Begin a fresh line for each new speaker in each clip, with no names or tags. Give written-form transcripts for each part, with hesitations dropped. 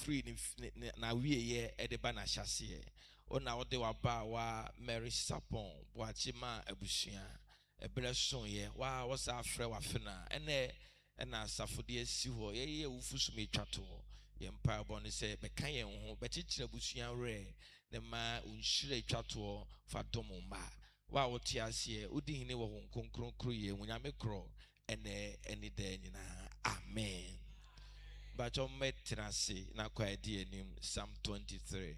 free na we ye edeba na hyase ona wo de waba wa Mary Sarpong Boakye ma abusua ebere son ye wa wo sa afre wa fena ena asafode asi ho ye wufusu metwato ye mpa bo ne se beka ye ho bechichira abusua re ne ma unhire twato fa domoma wa wo ti ase odi hine wo honkonkronkro ye wunyame kro ene de nyina amen. But on metrasi na kwa enim Psalm 23.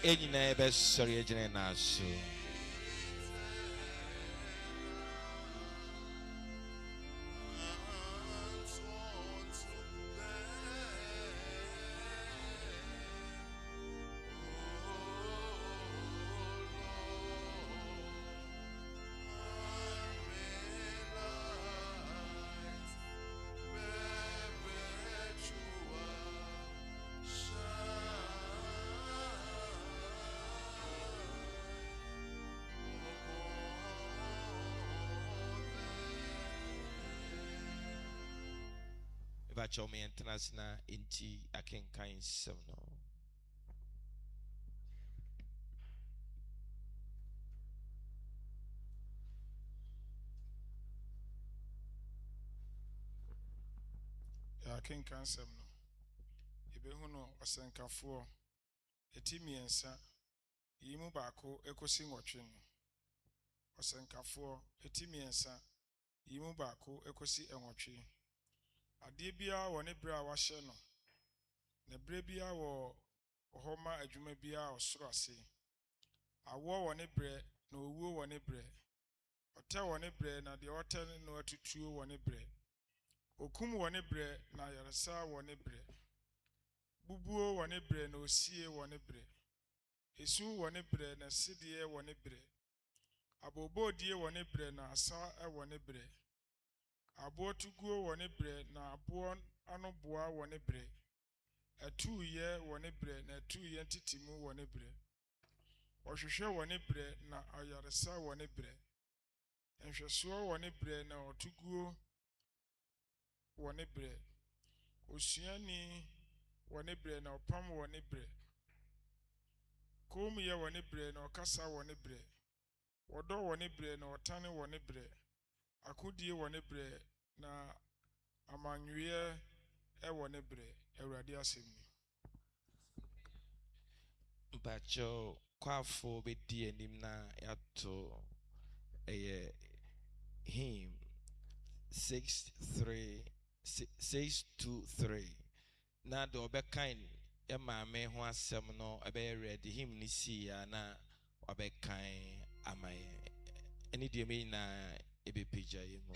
Enyina ebe sori ejene na so. Bacho me international inti akenkan sem no.
Ya akenkan sem no. Ebehu no osenkafo etimiensa yimu baako ekosi nwotwe no. Osenkafo etimiensa yimu baako ekosi enwotwe. Ade bia wo ne bra wa hye no ne bra bia wo homa adwuma bia osoro ase awo wo ne bre na owuo wo ne bre ota wo ne bre na de ota no atutuo wo ne bre okum wo ne bre na yaresa wo ne bre bubuo wo ne bre na osie wo ne bre esu wo ne bre na sidie wo ne bre abobodie wo ne bre na asa wo ne bre abo tuguo wo ne bre na abo anoboa wo ne bre atuye wo ne bre na atuye ntitimu wo ne bre ohwehwe wo ne bre na ayaresa wo ne bre enhweso wo ne bre na otuguo wo ne bre osuani wo ne bre na opam wo ne bre komye wo ne bre na okasa wo ne bre wodo wo ne bre na otane wo ne bre akodie wo ne bre na amanwie ewo ne bre awurade asemi
Bacho kwafo be di enim na yato him 623 na do be kind e maame ho asem no ebe ready him ni si ya na obekan amaye. Any dear na ebe pija yemo.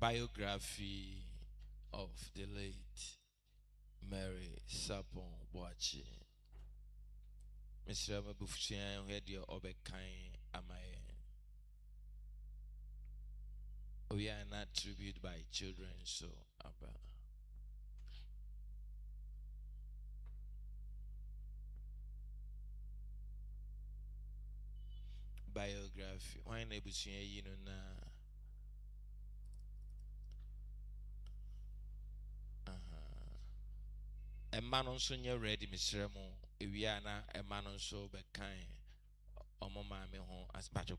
Biography of the late Mary Sarpong Boakye. Mr. Mabufchian had your obekan amaye. We are not tribute by children, so Abba. Biography. Why nebuchadnezzar you know na a man also near ready, Miss Remo. If we are not a man also be kind or mamma me home as Patrick.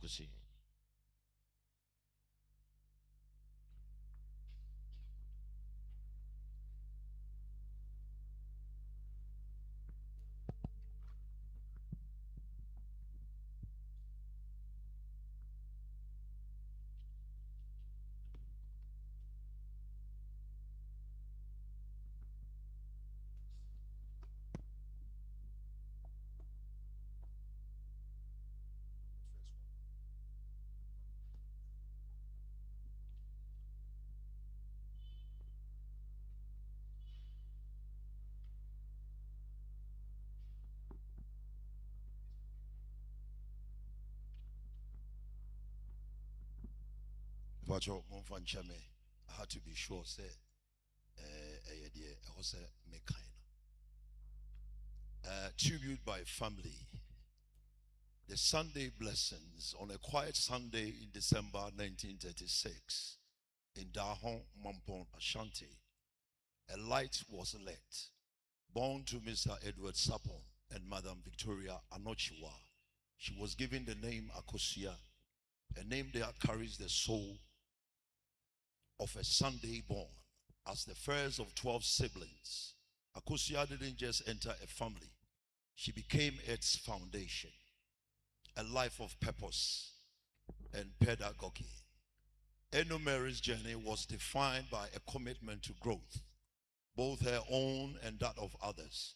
Pacho Monfanchame, I had to be sure, say, tribute by family. The Sunday blessings on a quiet Sunday in December 1936 in Asante Mampong, a light was lit, born to Mr. Edward Sarpong and Madam Victoria Anochiwa. She was given the name Akosia, a name that carries the soul of a Sunday born. As the first of 12 siblings, Akosia didn't just enter a family, she became its foundation, a life of purpose and pedagogy. Mary's journey was defined by a commitment to growth, both her own and that of others.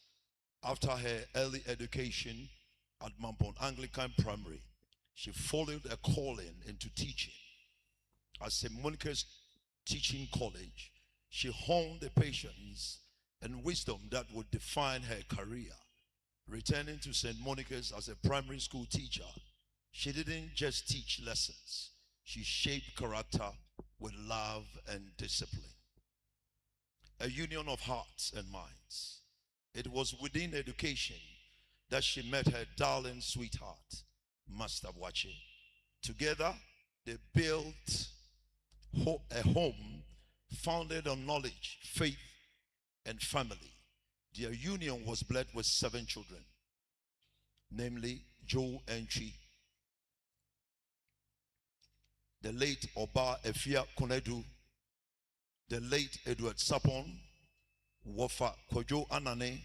After her early education at Mampong Anglican Primary, she followed a calling into teaching. At St. Monica's Teaching College, she honed the patience and wisdom that would define her career. Returning to St. Monica's as a primary school teacher, she didn't just teach lessons, she shaped character with love and discipline. A union of hearts and minds. It was within education that she met her darling sweetheart, Master Boakye. Together, they built a home founded on knowledge, faith, and family. Their union was blessed with 7 children, namely Joe Entry, the late Oba Efia Konedu, the late Edward Sarpong, Wofa Kojo Anane,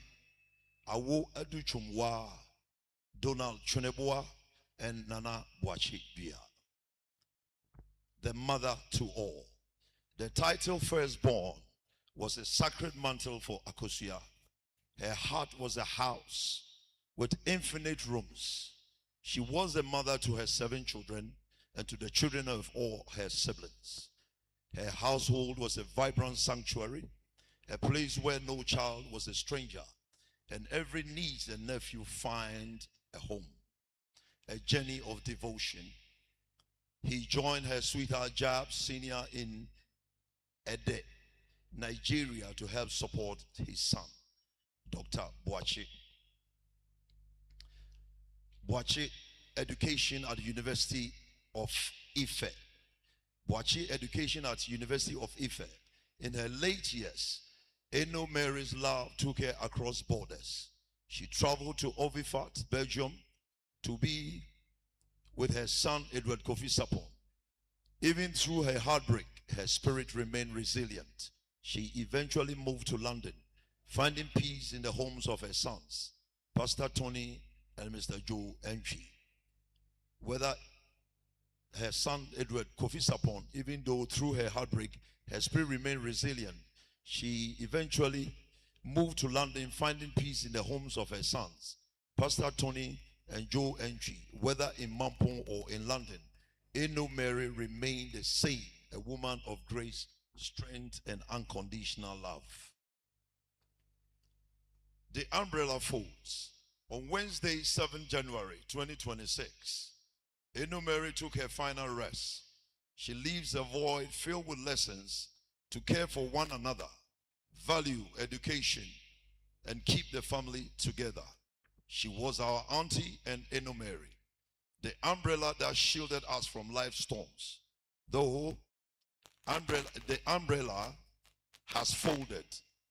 Awo Aduchumwa, Donald Chuneboa, and Nana Boakye Bia. The mother to all. The title firstborn was a sacred mantle for Akosua. Her heart was a house with infinite rooms. She was a mother to her 7 children and to the children of all her siblings. Her household was a vibrant sanctuary, a place where no child was a stranger, and every niece and nephew find a home, a journey of devotion. He joined her sweetheart Jab Senior in Ede, Nigeria, to help support his son, Dr. Boakye. Boakye education at the University of Ife. Boakye education at University of Ife. In her late years, Eno Mary's love took her across borders. She traveled to Ovifat, Belgium, to be with her son Edward Kofi Sarpong. Even through her heartbreak, her spirit remained resilient. She eventually moved to London, finding peace in the homes of her sons, Pastor Tony and Mr. Joe Entry. Whether her son Edward Kofi Sarpong, even though through her heartbreak, her spirit remained resilient, she eventually moved to London, finding peace in the homes of her sons, Pastor Tony and Joe Entry. Whether in Mampong or in London, Eno Mary remained the same, a woman of grace, strength, and unconditional love. The umbrella folds. On Wednesday, 7 January 2026, Eno Mary took her final rest. She leaves a void filled with lessons to care for one another, value education, and keep the family together. She was our auntie and Eno Mary, the umbrella that shielded us from life's storms. Though the umbrella has folded,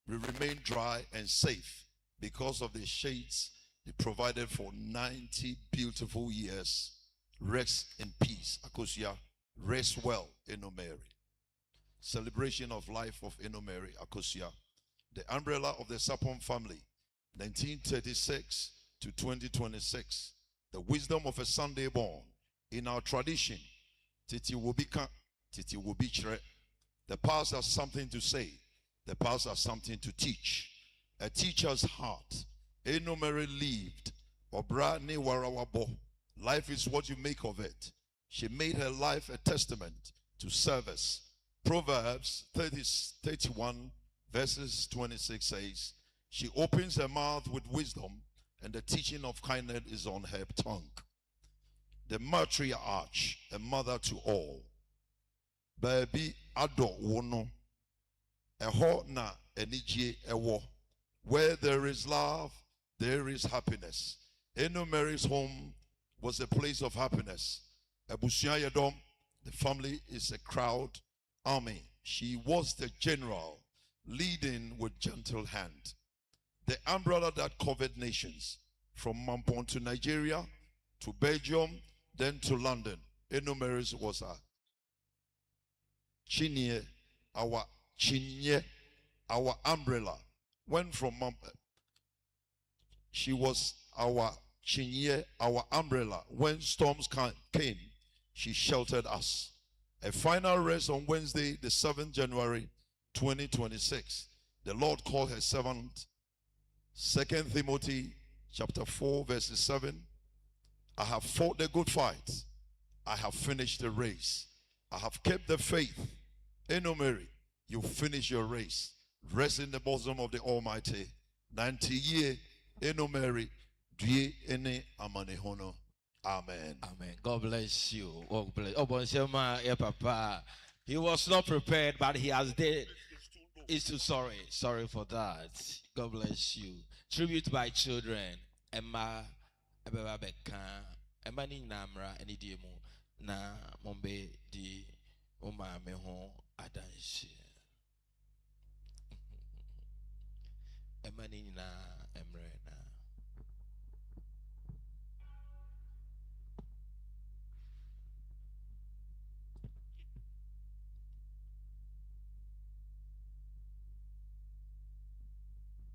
we remain dry and safe because of the shades it provided for 90 beautiful years. Rest in peace, Akosua. Rest well, Eno Mary. Celebration of life of Eno Mary, Akosua. The umbrella of the Sarpong family, 1936 to 2026. The wisdom of a Sunday born. In our tradition, Titi Wobika, Titi Wobichre. The past has something to say. The past has something to teach. A teacher's heart. Eno Mary lived. Obra ne warawabo. Life is what you make of it. She made her life a testament to service. Proverbs 31 verses 26 says, she opens her mouth with wisdom, and the teaching of kindness is on her tongue. The matriarch, a mother to all. Baby ado wono. Eho na enijie ewo. Where there is love, there is happiness. Eno Mary's home was a place of happiness. Abusua Yedom, the family is a crowd army. She was the general, leading with gentle hand. The umbrella that covered nations, from Mampong to Nigeria, to Belgium, then to London. Eno Mary's was a chinye, our umbrella. Went from Mampong. She was our chinye, our umbrella. When storms came, she sheltered us. A final rest on Wednesday, the 7th January 2026. The Lord called her servant, 2 Timothy chapter 4 verses 7. I have fought the good fight. I have finished the race. I have kept the faith. Eno Mary, you finish your race. Rest in the bosom of the Almighty. 90 year, Eno Mary, Due ene amanehono. Amen.
Amen. God bless you. God bless. Oh, Bonshema, yeah, Papa. He was not prepared, but he has did. It's too sorry. Sorry for that. God bless you. Tribute by children. Emma, Ebeba Beka, Emma ni Namra, any demo. Na Mombe di Oma Meho Adanshi. Emma ni na Emre na.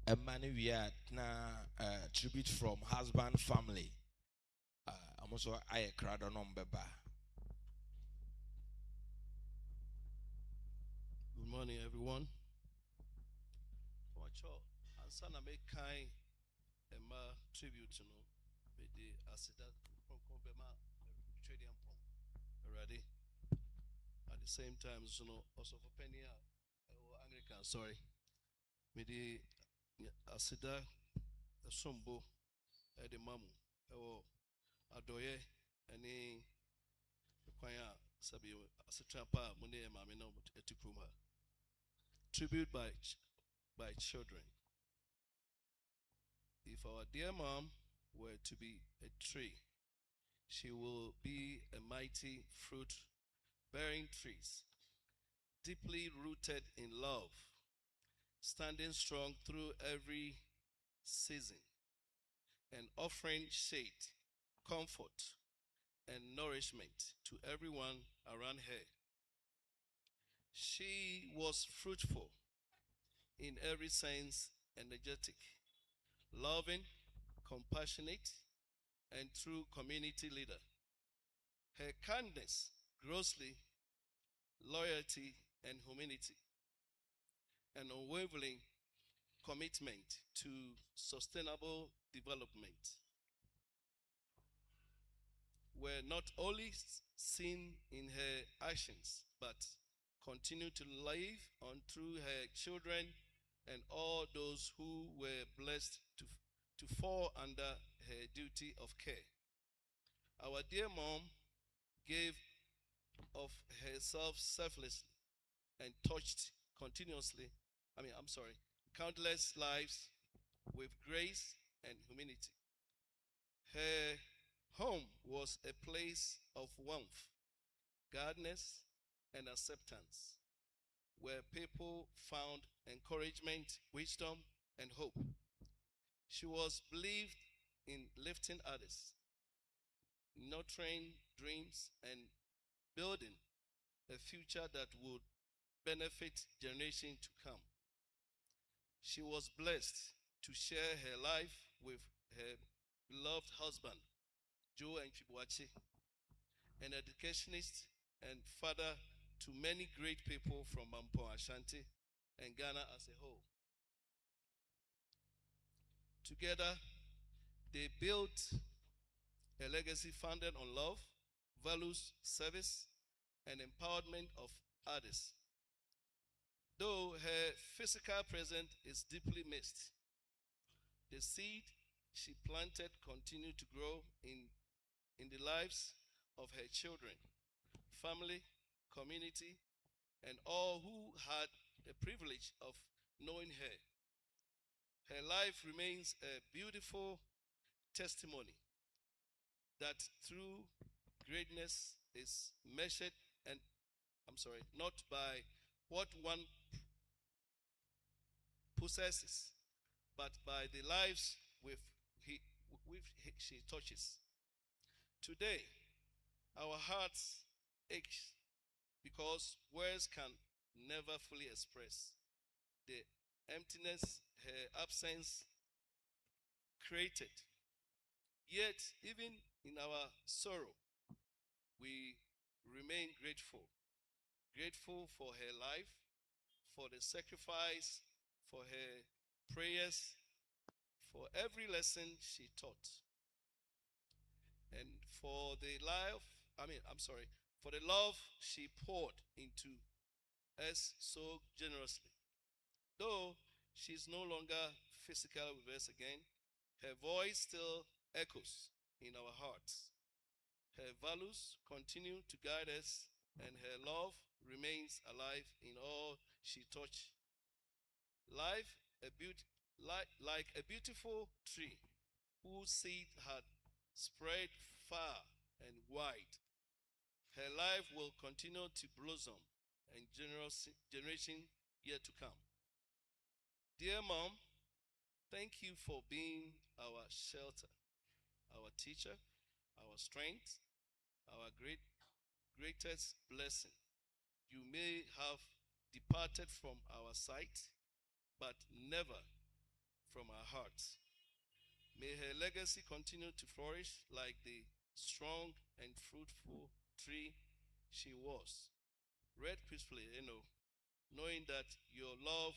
A man we are na tribute from husband family. I'm also I crowd on beba.
Good morning, everyone. Wacho, ansana make kind Emma tribute to no, with the Asida from Bema trading pump. Already. At the same time, you know, also for Penny or Anglican, sorry. With the Asida Sombo at the Mamu or Adoye any Kwaya Sabi Asitrapa Mune Mamino Etikuma. Tribute by children. If our dear mom were to be a tree, she will be a mighty fruit bearing trees, deeply rooted in love, standing strong through every season, and offering shade, comfort, and nourishment to everyone around her. She was fruitful in every sense, energetic, loving, compassionate, and true community leader. Her kindness, grossly, loyalty, and humility, and unwavering commitment to sustainable development were not only seen in her actions, but continue to live on through her children and all those who were blessed to fall under her duty of care. Our dear mom gave of herself selflessly and touched countless lives with grace and humility. Her home was a place of warmth, guidance, and acceptance, where people found encouragement, wisdom, and hope. She was believed in lifting others, nurturing dreams, and building a future that would benefit generations to come. She was blessed to share her life with her beloved husband, Joe and Chibuachi, an educationist and father to many great people from Mampong, Ashanti, and Ghana as a whole. Together, they built a legacy founded on love, values, service, and empowerment of others. Though her physical presence is deeply missed, the seed she planted continued to grow in the lives of her children, family, community, and all who had the privilege of knowing her. Her life remains a beautiful testimony that true greatness is measured not by what one possesses, but by the lives she touches. Today, our hearts ache because words can never fully express the emptiness her absence created. Yet, even in our sorrow, we remain grateful. Grateful for her life, for the sacrifice, for her prayers, for every lesson she taught, and for the life for the love she poured into us so generously. Though she's no longer physically with us again, her voice still echoes in our hearts. Her values continue to guide us, and her love remains alive in all she touched. Life, like a beautiful tree whose seed had spread far and wide. Her life will continue to blossom and generation yet to come. Dear Mom, thank you for being our shelter, our teacher, our strength, our greatest blessing. You may have departed from our sight, but never from our hearts. May her legacy continue to flourish like the strong and fruitful tree she was. Read peacefully, knowing that your love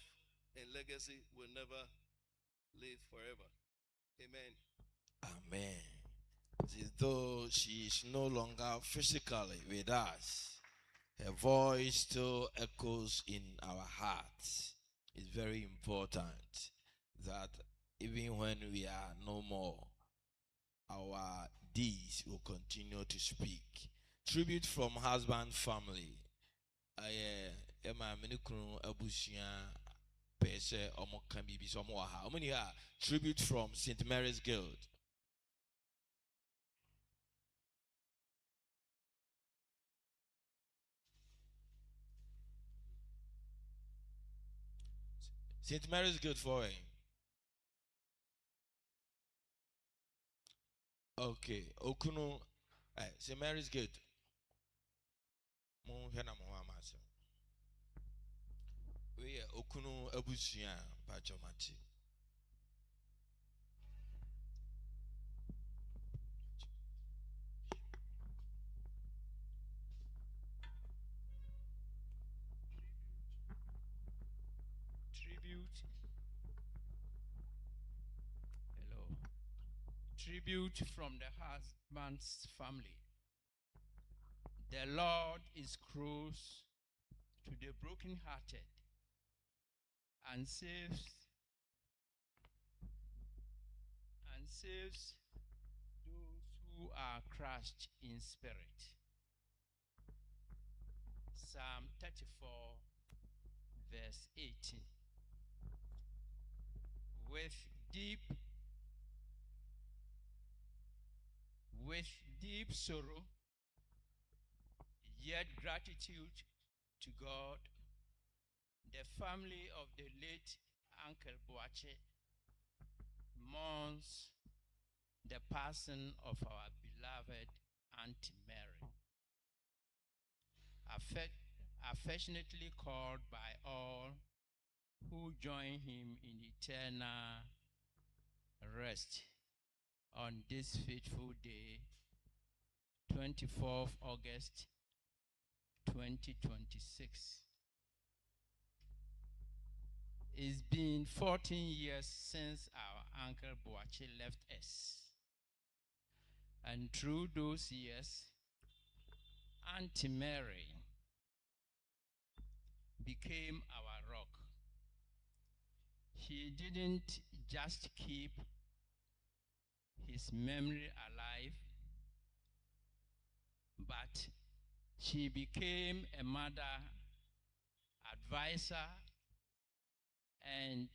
and legacy will never live forever. Amen.
Amen. Though she is no longer physically with us, her voice still echoes in our hearts. It's very important that even when we are no more, our deeds will continue to speak. Tribute from husband family. Emma Minikun Abusia Pese Omo Kambibi Somoha. How many are tribute from St. Mary's Guild? St. Mary's Guild for him. Okay, Okunu, St. Mary's Guild. We are Okunu Abusia Pachomati.
Tribute. Hello. Tribute from the husband's family. The Lord is close to the brokenhearted and saves those who are crushed in spirit. Psalm 34, verse 18. With deep sorrow, yet gratitude to God, the family of the late Uncle Boakye mourns the passing of our beloved Auntie Mary, affectionately called by all who join him in eternal rest on this fateful day, 24th August 2026. It's been 14 years since our Uncle Boakye left us. And through those years, Auntie Mary became our rock. She didn't just keep his memory alive, but she became a mother, advisor, and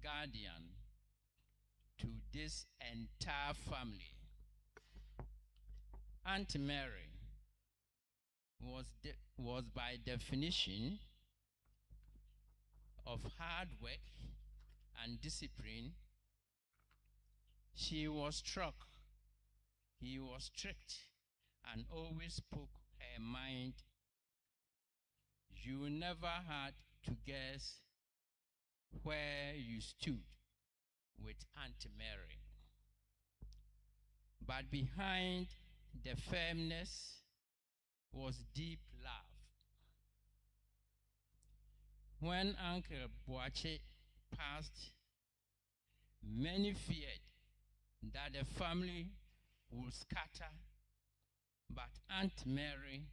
guardian to this entire family. Auntie Mary was by definition of hard work and discipline. She was struck, he was strict, and always spoke her mind. You never had to guess where you stood with Auntie Mary. But behind the firmness was deep love. When Uncle Boakye passed, many feared that the family would scatter But Aunt Mary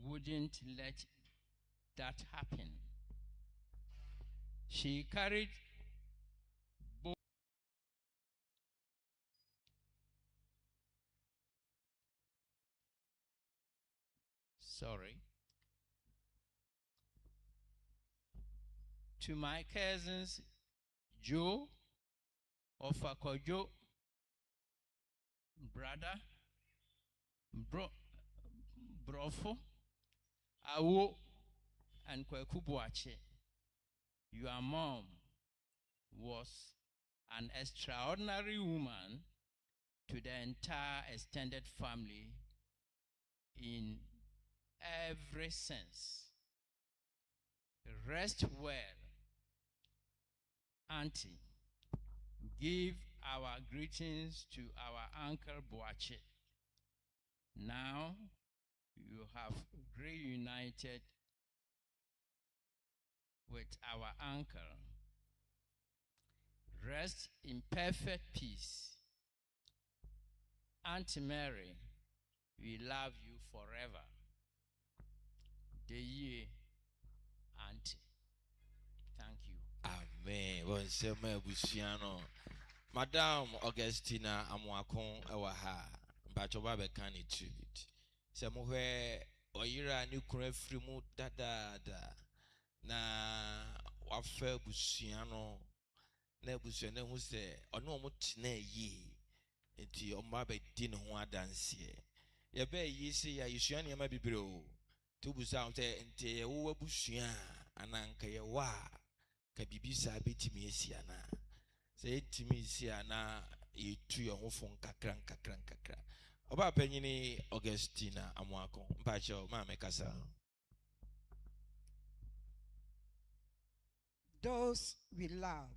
wouldn't let that happen. She carried both to my cousins Joe of Akojo, brother, Brofo, Awo, and Kweku Boakye. Your mom was an extraordinary woman to the entire extended family in every sense. Rest well, Auntie. Give our greetings to our Uncle Boakye. Now you have reunited with our uncle. Rest in perfect peace. Auntie Mary, we love you forever. Deye, Auntie. Thank you.
Amen. Well, say my busiano. Madam Augustina Amwakon Ewaha. Bachoba Bekani tribute. Say mo where oyira ni kure frimu da. Na wafe busiano. Na busiano hu se ono omo tena yi. Enti omba be di ne ho adanse. Ye be yi se ya yisua ne ma bibire o. To busa on se enti ye wo abusua ananka ye wa ka bibisa betimi esiana. Se etimi esiana etu ye ho fon kakra. Oba panyini Augustina Amwakon. Mpacho ma mekasa.
Those we love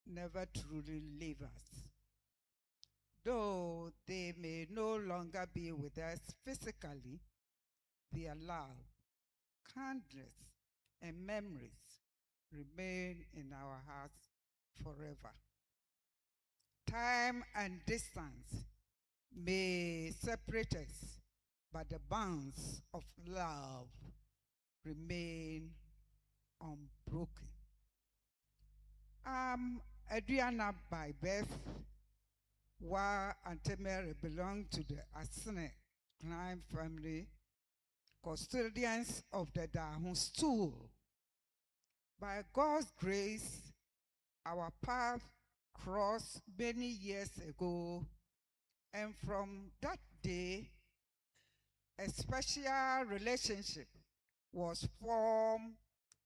never truly leave us. Though they may no longer be with us physically, their love, kindness, and memories remain in our hearts forever. Time and distance may separate us, but the bonds of love remain unbroken. I'm Adriana by birth, while Auntie Mary belonged to the Asante crime family, custodians of the Dahun stool. By God's grace, our path crossed many years ago, and from that day, a special relationship was formed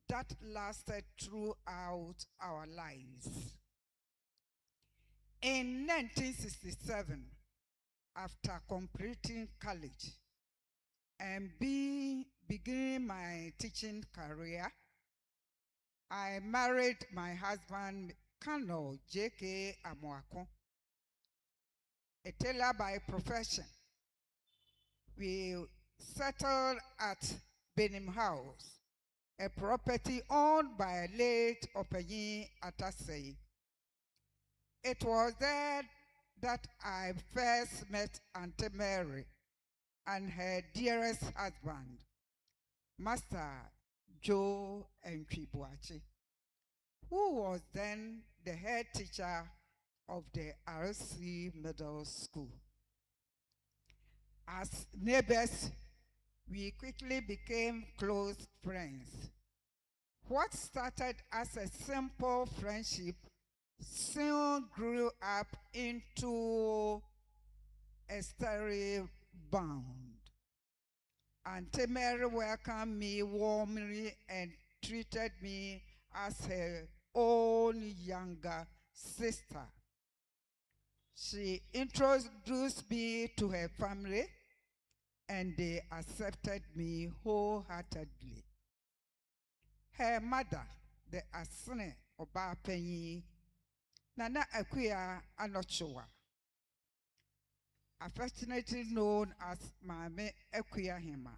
that lasted throughout our lives. In 1967, after completing college and beginning my teaching career, I married my husband, Colonel J.K. Amwakon, a tailor by profession. We settled at Benim House, a property owned by late Openyi Atasei. It was there that I first met Auntie Mary and her dearest husband, Master Joe Boakye, who was then the head teacher of the RC Middle School. As neighbors, we quickly became close friends. What started as a simple friendship soon grew up into a sturdy bond. Auntie Mary welcomed me warmly and treated me as her own younger sister. She introduced me to her family, and they accepted me wholeheartedly. Her mother, the Asante Mampong, Nana Akuya Anochowa, affectionately known as Mame Akuya Hima,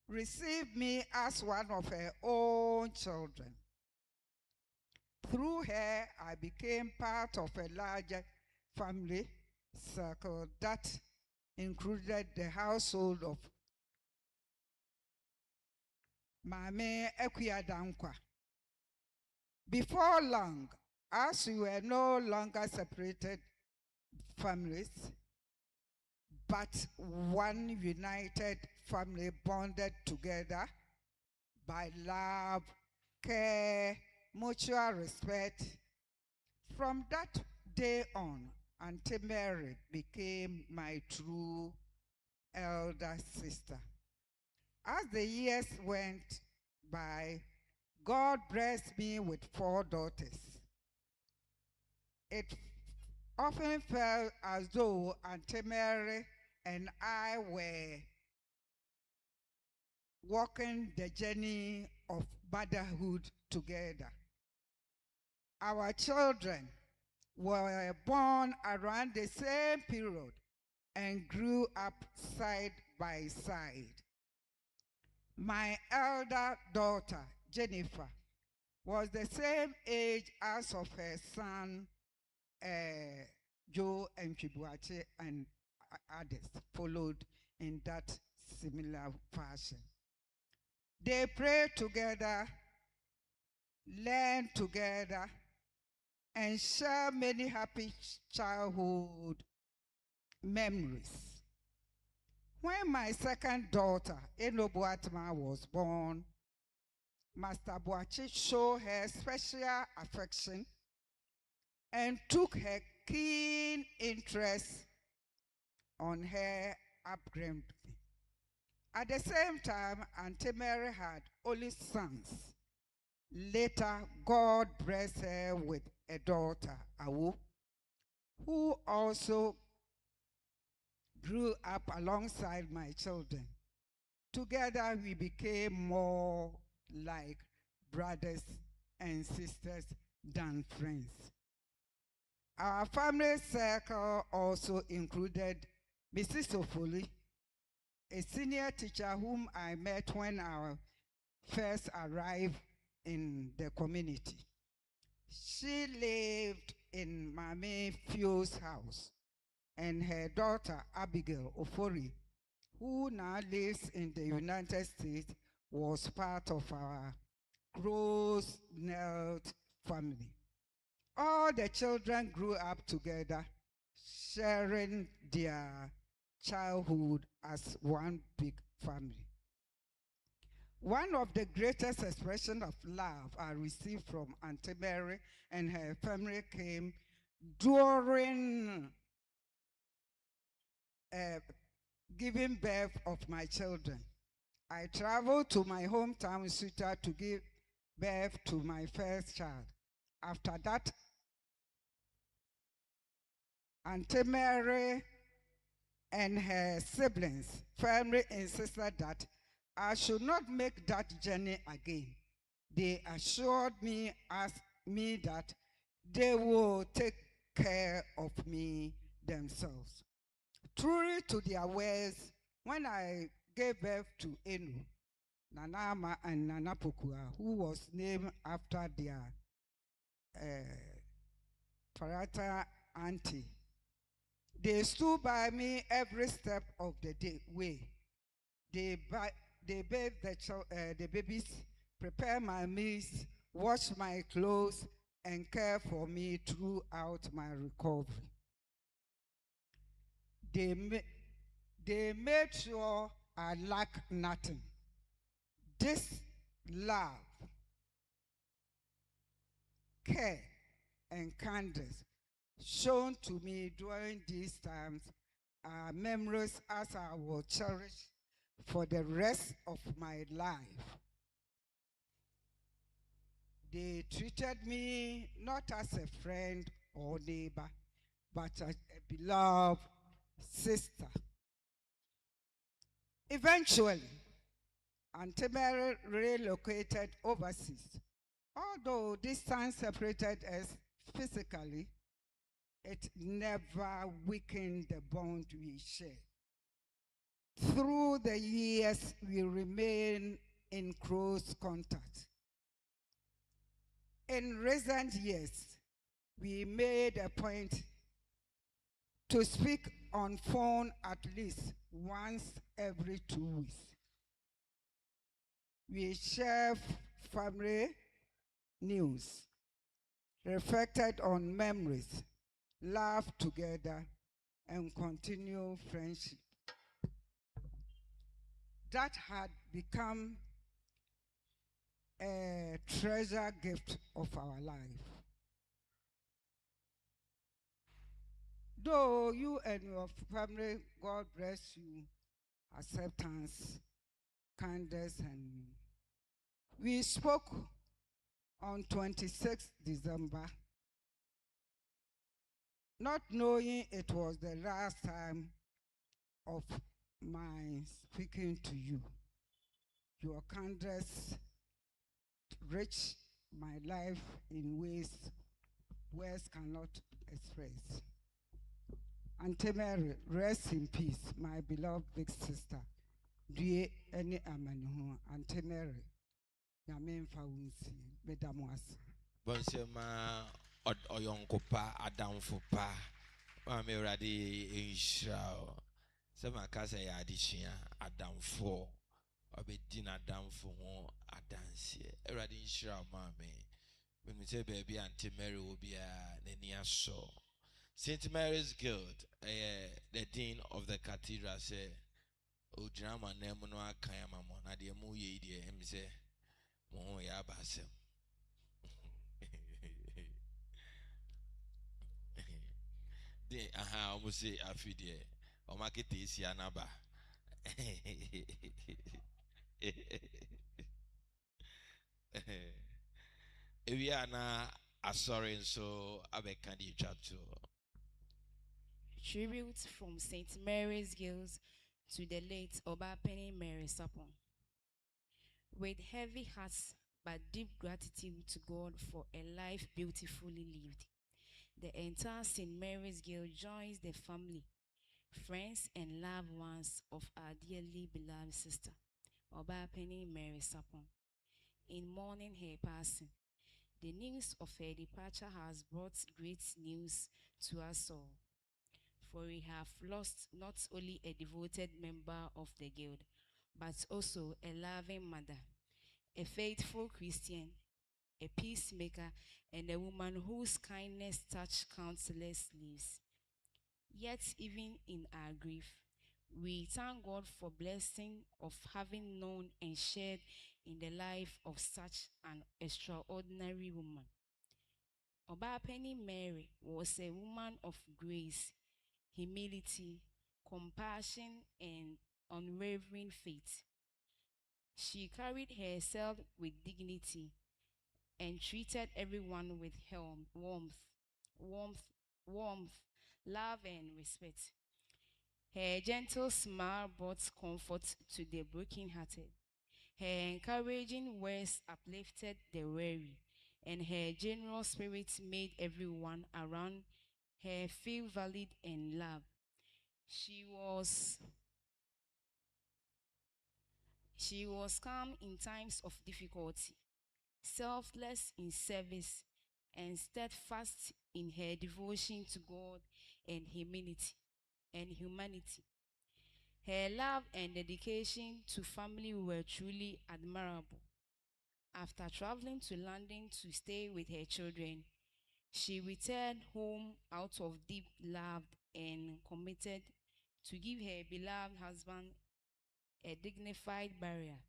received me as one of her own children. Through her, I became part of a larger family circle that included the household of Mame Ekuyadankwa. Before long, as we were no longer separated families, but one united family bonded together by love, care, mutual respect. From that day on, Auntie Mary became my true elder sister. As the years went by, God blessed me with 4 daughters. It often felt as though Auntie Mary and I were walking the journey of motherhood together. Our children were born around the same period and grew up side by side. My elder daughter, Jennifer, was the same age as of her son, Joe and Chibuache, and others followed in that similar fashion. They prayed together, learned together, and share many happy childhood memories. When my second daughter, Enobuatma, was born, Master Boakye showed her special affection and took her keen interest on her upbringing. At the same time, Auntie Mary had only sons. Later, God blessed her with a daughter, Awu, who also grew up alongside my children. Together, we became more like brothers and sisters than friends. Our family circle also included Mrs. Ofoli, a senior teacher whom I met when I first arrived in the community. She lived in Mame Fio's house, and her daughter, Abigail Ofori, who now lives in the United States, was part of our close-knit family. All the children grew up together, sharing their childhood as one big family. One of the greatest expressions of love I received from Auntie Mary and her family came during giving birth of my children. I traveled to my hometown, Suta, to give birth to my first child. After that, Auntie Mary and her siblings firmly insisted that I should not make that journey again. They assured me that they will take care of me themselves. Truly to their words, when I gave birth to Enu, Nanama and Nana Pokua, who was named after their parental auntie, they stood by me every step of the way. They bathed the babies, prepare my meals, wash my clothes, and care for me throughout my recovery. They made sure I lacked nothing. This love, care, and kindness shown to me during these times are memories as I will cherish for the rest of my life. They treated me not as a friend or neighbor, but as a beloved sister. Eventually, Auntie Mary relocated overseas. Although this time separated us physically, it never weakened the bond we shared. Through the years, we remain in close contact. In recent years, we made a point to speak on phone at least once every 2 weeks. We share family news, reflected on memories, laugh together, and continue friendship that had become a treasure gift of our life. Though you and your family, God bless you, acceptance, kindness, and we spoke on 26th December, not knowing it was the last time of my speaking to you. Your kindness rich my life in ways words cannot express. Auntie Mary, rest in peace, my beloved big sister. Due any amanihu, Auntie Mary, Yamin Fawunsi, Medamuas.
Bonsema oyonkopa adamfopa. Mami radi inshao. Sema kasa ya adishia adamfo. Obedi na adamfo ho adansie. Radi inshao mami. When we say baby Auntie Mary will be a show. St. Mary's Guild, the dean of the cathedral said, "O drama name no akayama mo na de mu ye de em say mo ya basem." De aha almost say afidie o market is anaba. We are now sorry so abeka di chapter.
Tribute from St. Mary's Guilds to the late Obapeni Mary Sarpong. With heavy hearts but deep gratitude to God for a life beautifully lived, the entire St. Mary's Guild joins the family, friends, and loved ones of our dearly beloved sister, Obapeni Mary Sarpong, in mourning her passing. The news of her departure has brought great news to us all, for we have lost not only a devoted member of the guild, but also a loving mother, a faithful Christian, a peacemaker, and a woman whose kindness touched countless lives. Yet, even in our grief, we thank God for blessing of having known and shared in the life of such an extraordinary woman. Obapeni Mary was a woman of grace, humility, compassion, and unwavering faith. She carried herself with dignity and treated everyone with warmth, warmth, love, and respect. Her gentle smile brought comfort to the brokenhearted. Her encouraging words uplifted the weary, and her generous spirit made everyone around her feel valued and loved. She was calm in times of difficulty, selfless in service, and steadfast in her devotion to God and humanity. Her love and dedication to family were truly admirable. After traveling to London to stay with her children, she returned home out of deep love and committed to give her beloved husband a dignified burial.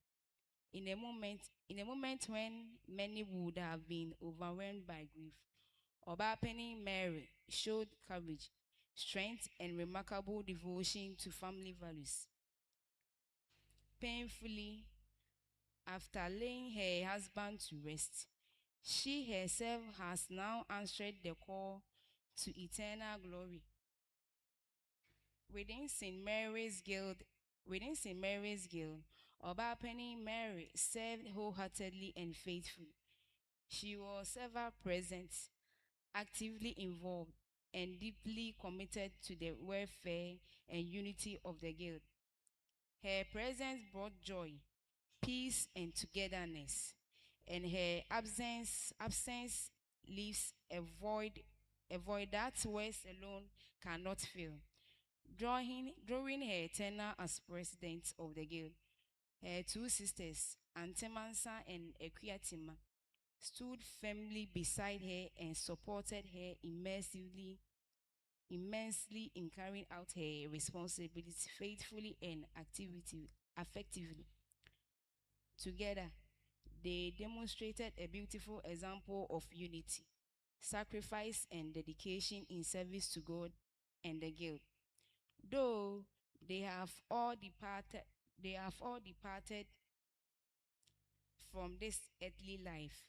In a moment when many would have been overwhelmed by grief, Obapeni Mary showed courage, strength, and remarkable devotion to family values. Painfully, after laying her husband to rest, she herself has now answered the call to eternal glory. Within St. Mary's Guild, Obapeni Mary served wholeheartedly and faithfully. She was ever present, actively involved, and deeply committed to the welfare and unity of the guild. Her presence brought joy, peace, and togetherness, and her absence leaves a void that words alone cannot fail. During her tenure as president of the guild, her two sisters, Antemansa and Ekwiatima, stood firmly beside her and supported her immensely in carrying out her responsibilities faithfully and effectively. Together, they demonstrated a beautiful example of unity, sacrifice, and dedication in service to God and the guild. Though they have all departed from this earthly life,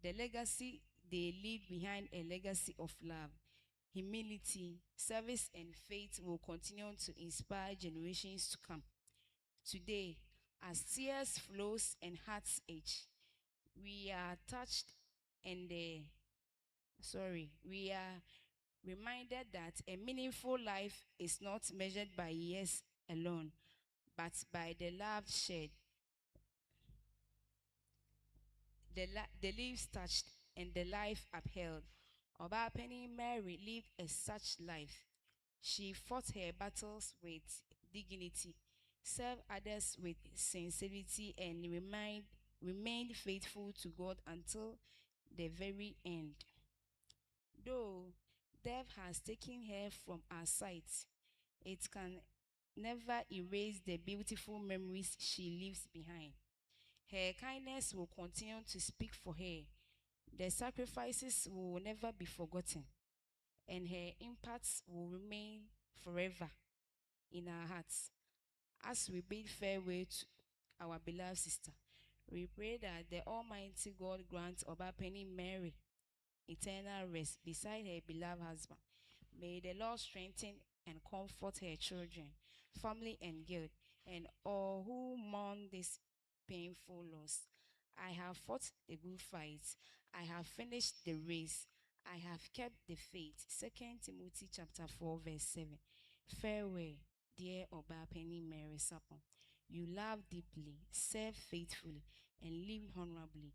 the legacy they leave behind, a legacy of love, humility, service, and faith, will continue to inspire generations to come. Today, as tears flows and hearts ache, we are touched and we are reminded that a meaningful life is not measured by years alone, but by the love shared, the lives touched, and the life upheld. Penny Mary lived a such life. She fought her battles with dignity, served others with sincerity, and remained faithful to God until the very end. Though death has taken her from our sight, it can never erase the beautiful memories she leaves behind. Her kindness will continue to speak for her. The sacrifices will never be forgotten, and her impacts will remain forever in our hearts. As we bid farewell to our beloved sister, we pray that the Almighty God grant Penny Mary eternal rest beside her beloved husband. May the Lord strengthen and comfort her children, family, and guild, and all who mourn this painful loss. I have fought the good fight. I have finished the race. I have kept the faith. 2 Timothy chapter 4, verse 7. Farewell, dear Penny Mary Sapon. You love deeply, serve faithfully, and live honorably.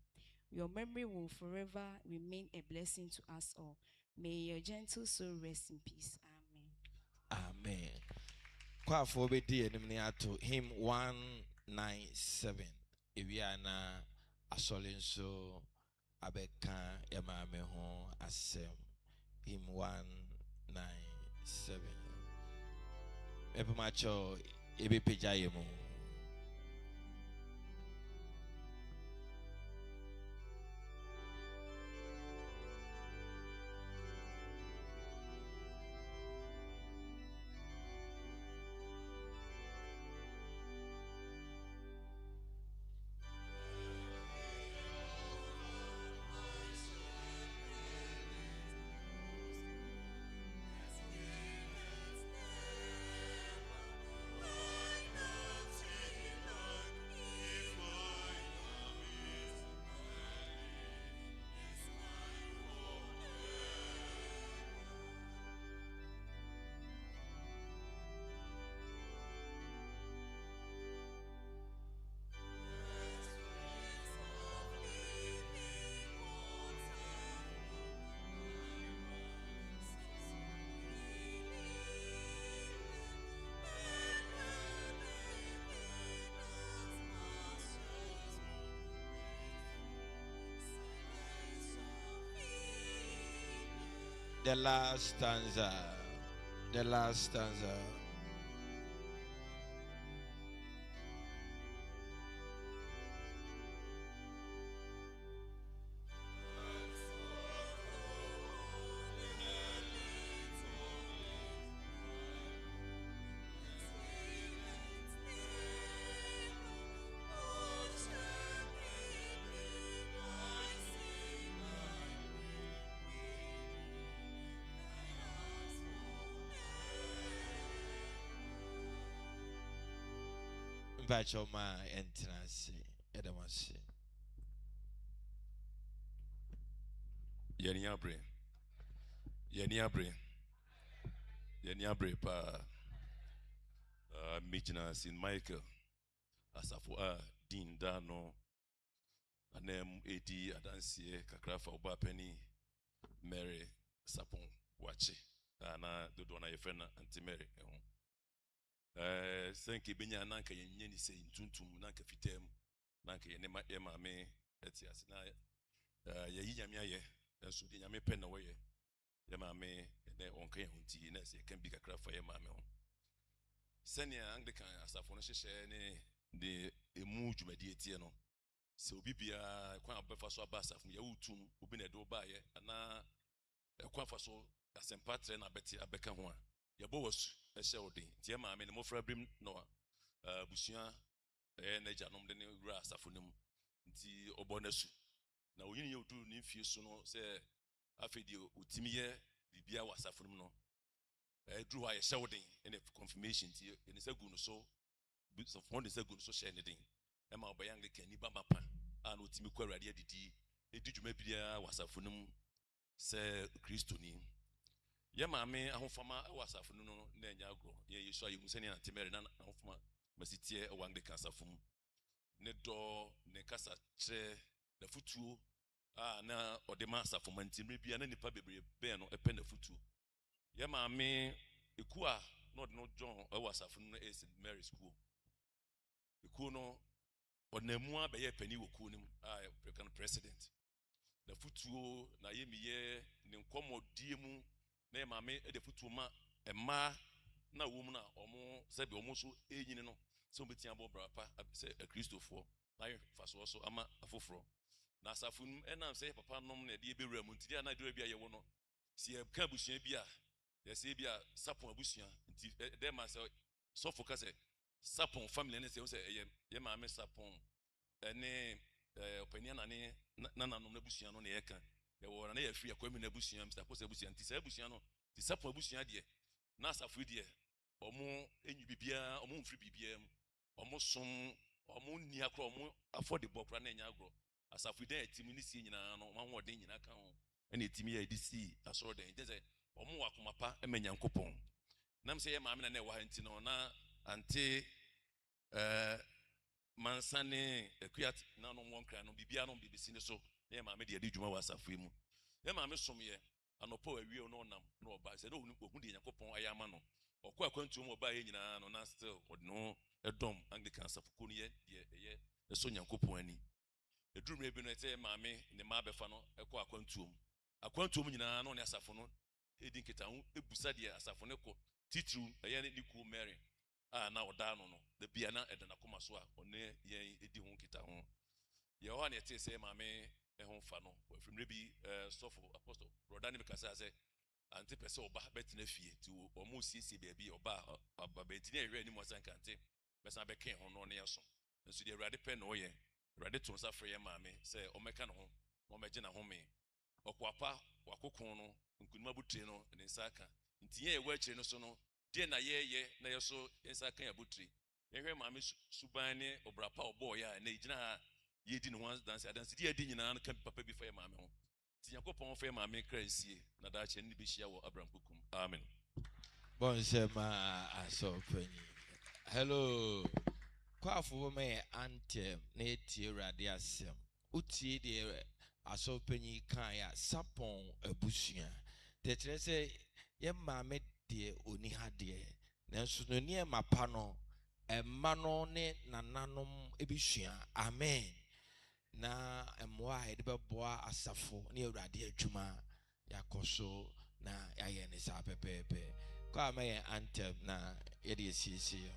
Your memory will forever remain a blessing to us all. May your gentle soul rest in peace. Amen.
Amen. Kwa for be dear to him 197. Eviana asolinso abeka yamame ho asem. Him 197. Epe macho ebe pejayemo. The last stanza. The last stanza. Invite your man and tenancy. Edamasi.
Yeni abre. Yeni abre. Yeni abre pa Mijina St. Michael. Asafo Dean Dano. Anem Edi Adansie Kakrafa Penny Mary Sarpong Boakye. ana dodo na yefe na Auntie Mary senke benya na nka yenye ni se ntuntum na nka fitem na nka yene ma maame eti ase na ye yi nyame aye enso de nyame pɛ na wo ye maame ne onka ye hunti na se kan bi kakra fa ye maame ho senia Anglican asafo no hyehyɛ ne de emu dwumadi etie no se obi bia kwan abefa so aba asafo ye wutum obi na de wo ba ye ana kwan fa so asempa tre na beti abeka ho a ye bo wasu ehye odin tie maame ne mofra brim no busua na janom de ne wura asafo nim nti obo nasu na oyini ye odu ne mfie so no se afedi otimi ye bibia wasafo nim no dru ha ye hye odin in confirmation ti ne se gu no so so fond se gu no so hye ne din e ma obayang de kani ba mapa a na otimi kwa awrade adidi edi dwuma bia wasafo nim se kristoni ye maame ahofama wasafo no na enya agro ye yesu ayi museni na Auntie Mary na ahofama masitie wang de kasafum ne do ne kasa tre da futuo na odema asafo mantimre bia na nipa bebre be no epe na futuo ye maame eku a no de no John wasafo no St. Mary school eku no onamu abaye pani woku nim president da futuo na ye miye ne nkomodie mu na maame de futuo ma emma na wo mu na omo se be omo so enyini no se obetia bo brapa se kristofo na ye faso so ama afoforo na asafun enam se papa nom na de ebewura mu nti na de bia ye wo no si e ka busua bia ye se bia Sarpong abusua nti de ma se so focus Sarpong family ne se ye maame Sarpong ene opinion na ne nanom na busua no na ye ka ye wo na ye free akwami na busua Mr. Post busua nti se busua no ti Sarpong abusua de na asafu de omo enyu bibia omo mfiri bibia omo som omo ni akro omo affordable kra na enya agro asafu de etimi ni sie nyina no ma ho de nyina ka ho ene etimi ya edisi asoro de nje se omo wakomapa emanyankopon nam se ye maame na na wa nti no na ante mansane akuat na no wonkra no bibia no bibisi ne so ye maame de adwuma wa asafu mu ye maame som ye anopo awie no nam no oba se no ohu de yakopon ayama no okwa kwantu mu oba ye nyina no na still no edom Anglican asafuko no ye ye so yakopon ani edurumre bi no ete maame ne ma befa no ekwa akwantu mu nyina no ne asafo no edin kita hu ebusa de asafo ne ko titru ye ne ku Mary na oda no da bia na edana koma so a one ye edi hu kita hu ye ho na ete se maame ehon fa no ofimre bi sofo apostle brother ne kasa se ante pese oba betina fie ti omo siesie baabi oba betina ehwe ni mo sankante besa be ken ho no ne yeso nso de awrade pe no ye awrade to nsa frɛ ye maame se omeka no ho mo meje na ho me okwapa wakokon no nkunuma butire no ne nsaka nti ye ewa akire no so no de na ye na yeso nsaka ya butire ehwe maame suban ne obrapa obo ya na igina ha ye di no one dance adanse di edi nyina no kan papa bi fa ye maame ho ti yakopon fa ye maame kra nsie na da che ne bi hia wo Abraham Kukum amen
Bon sema asopeni. Hello. Kwafo me antem na etie Awurade asem. Utie de asopeni kan ya Sarpong abusua. Te kire se ye maame de oni ha de. Nanso no ne mapa no emma no ne nananom ebusua. Amen. Na emwa ede beboa asafo ne Awurade adwuma yakoso na yaye ne sa pepepe. Kwa me antem na ye de siesie.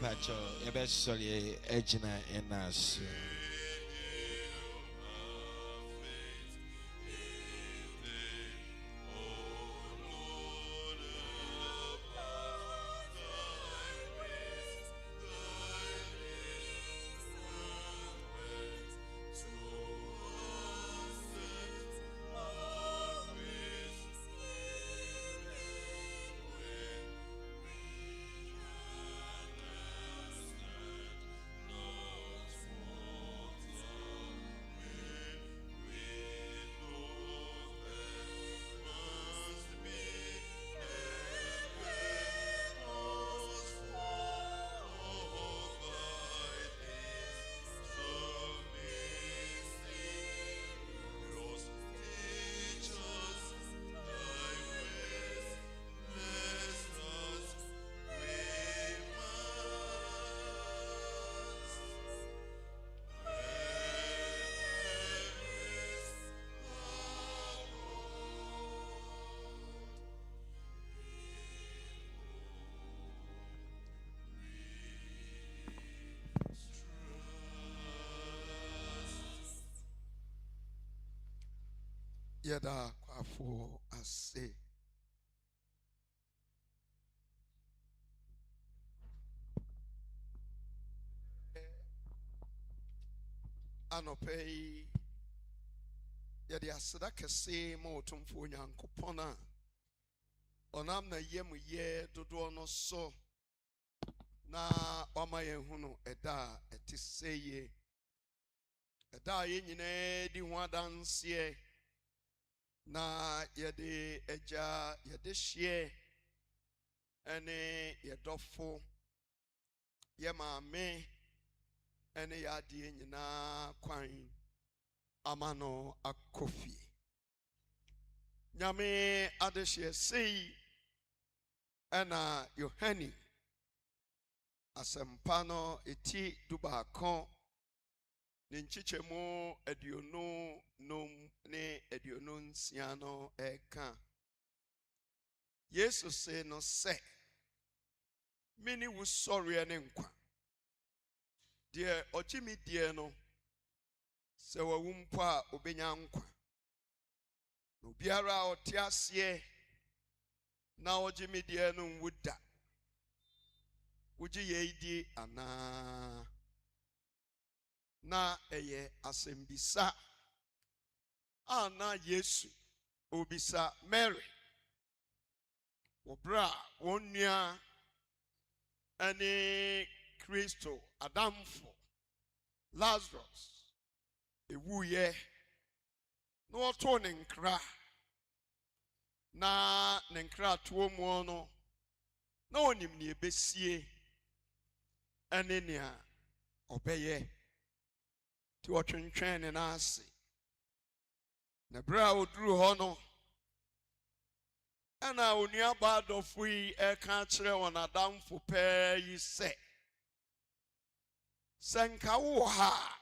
Pacho, ebe sorry, ejina enas.
Yada kwafo ase. Anopei yadi aseda kese ma otumfo Nyankopon a onam na yemu ye dodo no so na wama ye hunu eda etiseye eda ye nyine di ho adanse na yede eja yede hye ene yedofo ye maame ene yade nyina kwan amano akofi nyame adehye sei ena yohani asempano eti dubakon ne nchichemu aduonu nom ne aduonu nsia no eka Yesu se no se mini wo sori ne nkwa de ochimi die no se wawumpo a obenya nkwa obiara otiasie na ojimi die no nwuda uji yeidi ana na eye asembisa ana Yesu obisa Mary obra wonua ani Kristo Adamfo Lazarus ewuye no oto ne nkra na ne nkra to mu no na onim ne ebesie anenia obeye ti otwentwen ne nase na bra oduru ho no ana onua ba dofo yi eka kire won Adamfo pe yi se sanka wo ha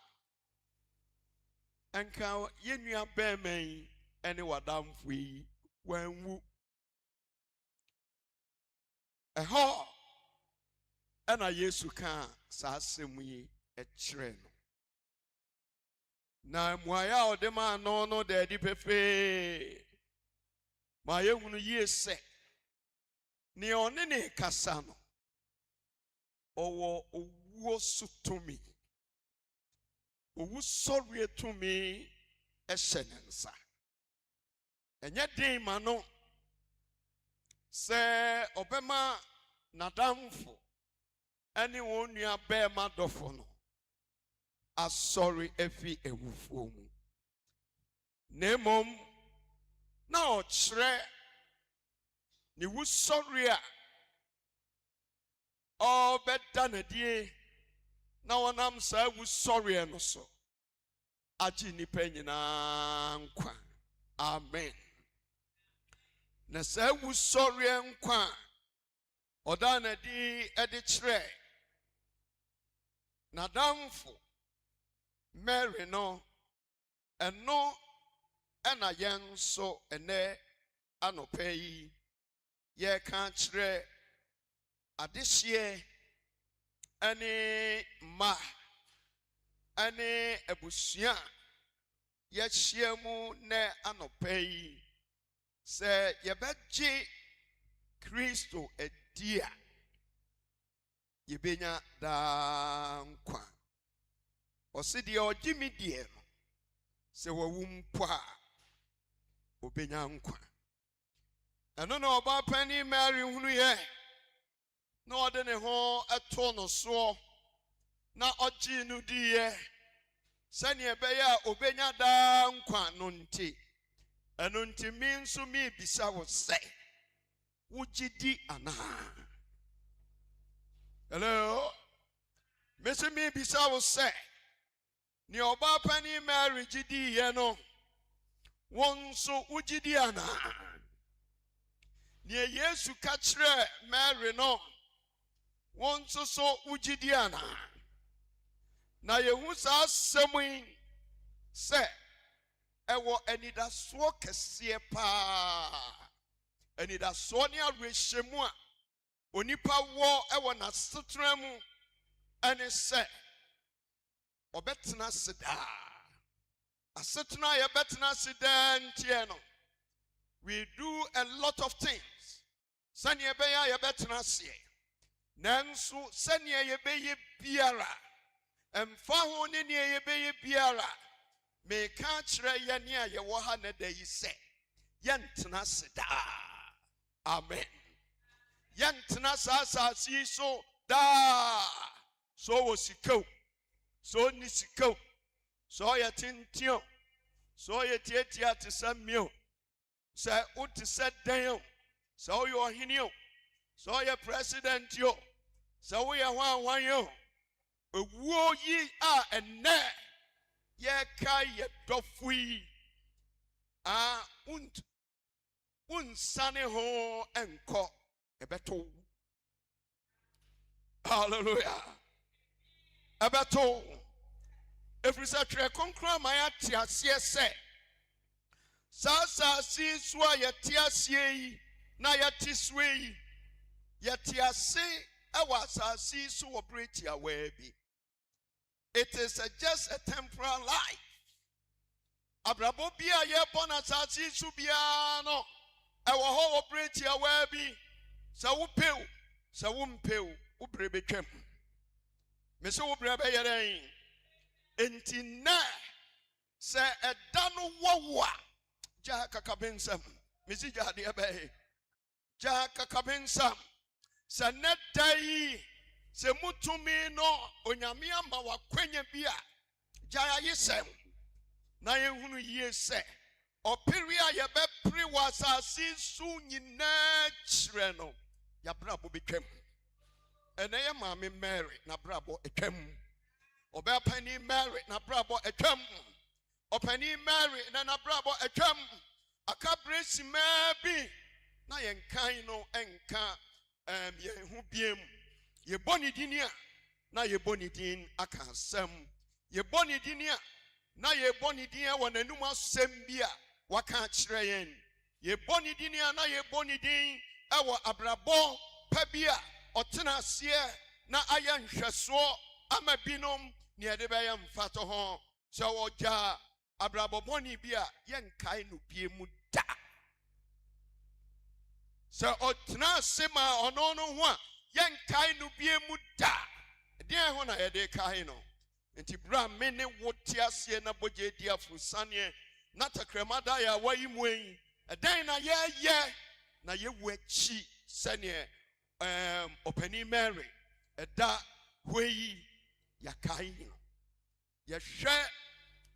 anka yenua bemen ene wadamfo yi wanwu eho ana Yesu ka sa asem yi ekire no na muaya odema no no de di pefe ma yehunu yi se ni one ne kasa no owo owuo sutumi owu sori etumi ehyenensa enye den ma no se obema nadamfo ani wonua be ma dofo no asori efi ewufuo mu nemom na ochre ni wusori a obeda na die na wonam sa wusori no so aji nipa nyina nkwa amen na sa wusori nkwa oda na di edi kire na damfo Mary no eno ena yenso ene anopai ye ka kire adehye ane ma ane abusua yɛhyia mu ne anɔpa yi sɛ yɛbɛgye Kristo adi a yɛbɛnya daa nkwa. Ɔse deɛ ɔgye me deɛ no sɛ wawu mpo a ɔbɛnya nkwa. ɛno na ɔbaa panin Mary hunu yɛ na ɔde ne ho ɛto no soɔ na ɔgye no diɛ sɛnea ɛbɛyɛ a ɔbɛnya daa nkwa no nti. ɛno nti me nso mebisa wo sɛ wogye di anaa? Hello? Mese mebisa wo sɛ nea ɔbaa panin Mary gye diɛ no wo nso wogye di anaa? Nea Yesu ka kyerɛ Mary no wo nso so wogye di anaa? Na yehu saa asɛm yi sɛ ɛwɔ anidasoɔ kɛseɛ paa. Anidasoɔ ne awerɛhyɛmu a onipa wɔ ɛwɔ n'asetena mu ɛne sɛ ɔbɛtena ase daa. Asetena a yɛbɛtena ase daa ntiɛ no, we do a lot of things sɛnea ɛbɛyɛ a yɛbɛtena aseɛ. Nanso sɛnea yɛbɛyɛ biara ɛmfa ho ne nea yɛbɛyɛ biara meka kyerɛ yɛne a yɛwɔ ha na da yi sɛ yɛntena ase daa. Amen. Yɛntena saa asase yi so daa. So wɔ sika o, so ɔnni sika o, so ɔyɛ tenten o, so ɔyɛ tietia te sɛ mmea o, sɛ wote sɛ dan o, sɛ woyɛ ɔhene o, sɛ ɔyɛ president o, sɛ woyɛ hwan o. Ewuo yi a ɛnnɛ yɛka yɛ dɔfo yi unsane ho ɛnkɔ ɛbɛto. Hallelujah. Ɛbɛto. Ɛfiri sɛ twerɛ kronkron ma yɛate aseɛ sɛ saa asase yi so a yɛte aseɛ yi na yɛte soɔ yi yɛte ase ɛwɔ asase yi so wɔ bere tiawaa bi. It is just a temporal life. Abrabo bi a yɛbɔ na asase yi so biara no ɛwɔ hɔ wɔ bere tiawaa bi. Sɛ wopɛ o, sɛ wompɛ o, wo bere bɛtwam. Me sɛ wo bere bɛyɛ dɛn? Enti na sɛ ɛda no wɔwo a gyaa kakabensam. Me si gyaa deɛ bɛyɛ gyaa kakabensam. Sɛ ne da yi sɛ mutumi no onyame ama wakwanya bi a gyaa yesɛm na yɛhunu yie sɛ ɔpere a yɛbɛpere wɔ asase so nyinaa kyerɛ no yɛabrabɔ bɛtwam. ɛnɛ yɛ maame Mary n'abrabɔ atwam. Ɔbaa panin Mary n'abrabɔ atwam. Ɔpanin Mary na n'abrabɔ atwam. Akabere simaa bi na yɛnkan no ɛnka yɛn ho biem. Yɛbɔ ne din a na yɛbɔ ne din aka asɛm. Yɛbɔ ne din a na yɛbɔ ne din wɔ n'anum asɛm bi a waka akyerɛ yɛn. Yɛbɔ ne din a na yɛbɔ ne din ɛwɔ abrabɔ pa bi a ɔtena aseɛ na ayɛ nhwɛsoɔ ama binom ne yɛde bɛyɛ mfato ho. Sɛ wɔgya abrabɔbɔne bi a yɛnkae no bie mu da. Sɛ ɔtena ase ma ɔno no ho a yɛnkae no bie mu da. Deɛ ho na yɛde kae no. Nti bra me ne wo te aseɛ na bɔgye di afusaneɛ na takrama da yɛ awa yi mu yi. Ɛdan na yɛyɛ na yɛwu akyi sɛneɛ ɔpanin Mary ɛda hɔ yi yɛkae no. Yɛhwɛ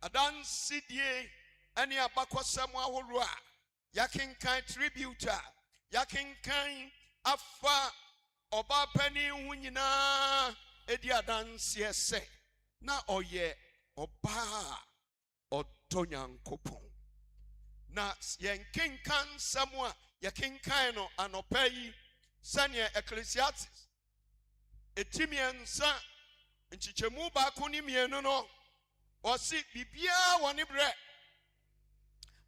adansidie ɛne abakɔsɛm ahorow a yɛkenkan tribute a yɛkenkan afa ɔbaa panin ho nyinaa edi adanseɛ sɛ na ɔyɛ ɔbaa a ɔdɔ Nyankopɔn. Na yɛnkenkan nsɛm a yɛkenkan no anɔpa yi sɛnea Ecclesiastes etimiɛnsa nkyekyɛmu baako ne mmienu no ɔsi biribiara wɔ ne berɛ.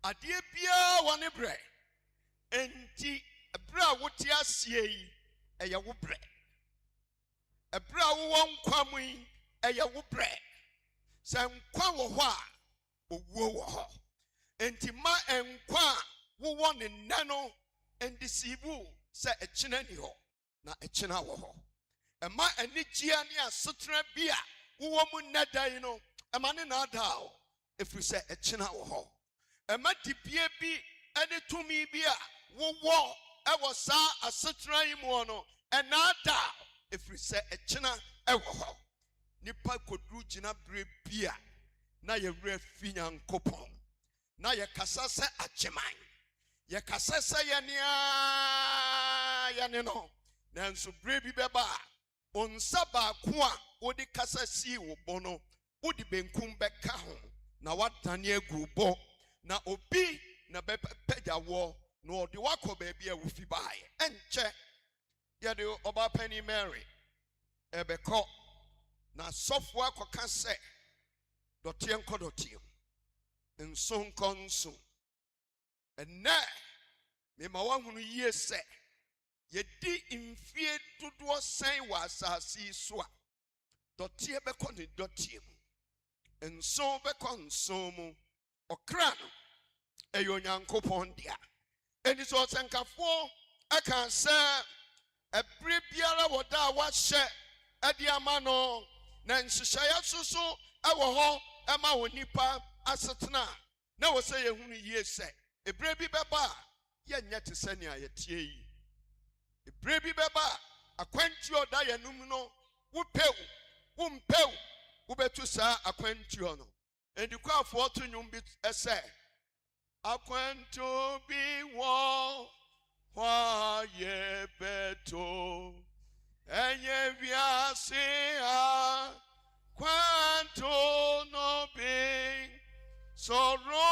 Adeɛ biara wɔ ne berɛ. Enti berɛ a wote aseɛ yi ɛyɛ wo berɛ. ebra wo nkwa mu yi eye wo bre se nkwa wo ho a owuo wo ho enti ma nkwa wo wo ne nna no endisibu se echina ni ho na echina wo ho ema anigia ne asetra bi a wo wo mu nadan no ema ne na adao efiri se echina wo ho ema dibie bi ene tumi bi a wo wo ewo sa asetra yi mu no ena adao efiri se echina ewo ho nipa kodru gina bre bi a na ye wura fi Nyankopɔn na ye kasa se acheman ye kasa se ye ne no nanso bre bi beba onsa ba ko a wodi kasa si wo bono wodi benkum beka ho na wadane agubo na obi na bepajawo na odi wakọ baabi a wo fi bae enche ye de oba pani Mary ebekọ na sofo akoka se dotie nko dotie nso nko nso enne me ma wahunu yie se yedi mfie dodo san wa asase so a dotie beko ne dotie mu nso beko nso mu okra no eyo Nyankopɔn dia eni so senkafo aka se ebre biara woda wa hye edi ama no na nhyehyɛ soso ewo ho ema wonipa asetena na wo se yehunu yie se ebre bi beba ye nyete sania yetie yi ebre bi beba akwantuo da yanum no wo pew wo mpew wo betu sa akwantuo no endikwaafo to nwum bi ese akwantuo bi wo wa ye beto enye viase a kwanto no be soro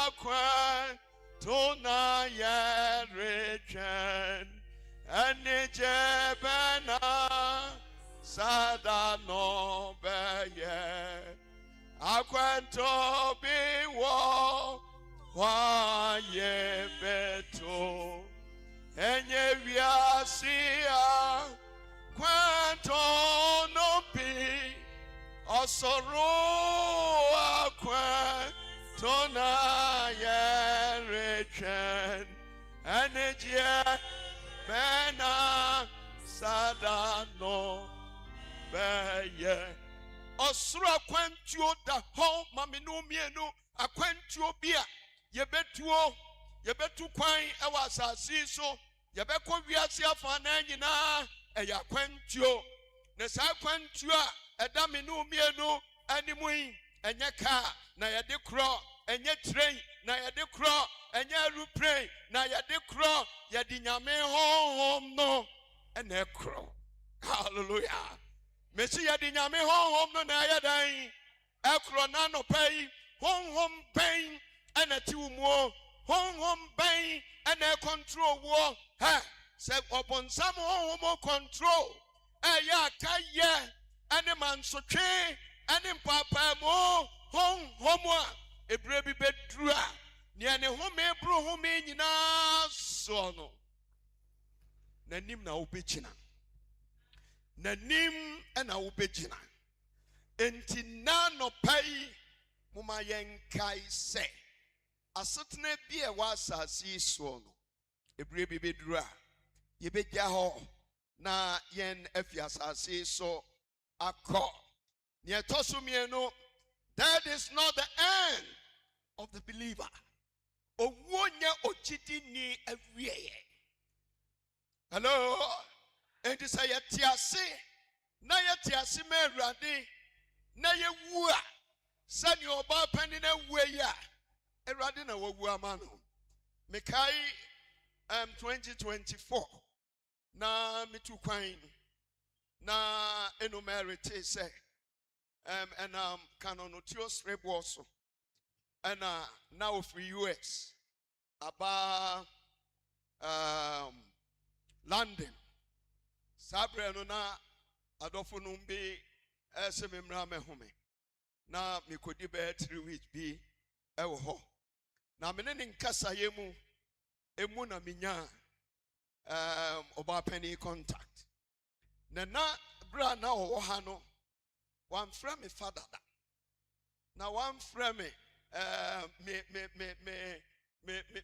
akwanto na ye rechen ene jebena sada no beye akwanto bi wo wa ye beto enye viasia kwanto no bi osoro akwanto na ye rechen energy bena sada no beye osoro akwantuo da ho mame no mienu akwantuo bia yebetu kwan ewa asase so yebekọ wiase afa na nyina eya kwantuo na sa kwantuo a edame no mienu animu enye ka na yede kro enye train na yede kro enye aeroplane na yede kro yede nyame honhom no ene kro hallelujah mesi yede nyame honhom no na yedan ekro na no pai honhom ben ene ti umuo honhom ben ene control wo ha se obonsam honhom control eya kaye ene mansotwe ene mpapa mo honhom a ebre bi bedru a ne ne home ebru home nyina so no nanim na obechina nanim ena obechina enti na no pai muma yenkai se asetena bi e wa asase so no ebre bi bedru a yebegya ho na yen afi asase so akọ ne tosumieno that is not the end of the believer owunya ochidi ni awieye hello and this ayetiase na yetiase ma awurade na yewu a sani oba pani na wuyi a awurade na wawu amano mekai 2024 na mitu kwan na enumerate say and canonotios reboso and now for US about London sabre no na adofo no be esememra mehome na mikodi be 3 weeks bi ewo ho na mene ne nkasa yemu emu na minya oba penny contact na bra na wo ha no one friend me father da na one friend me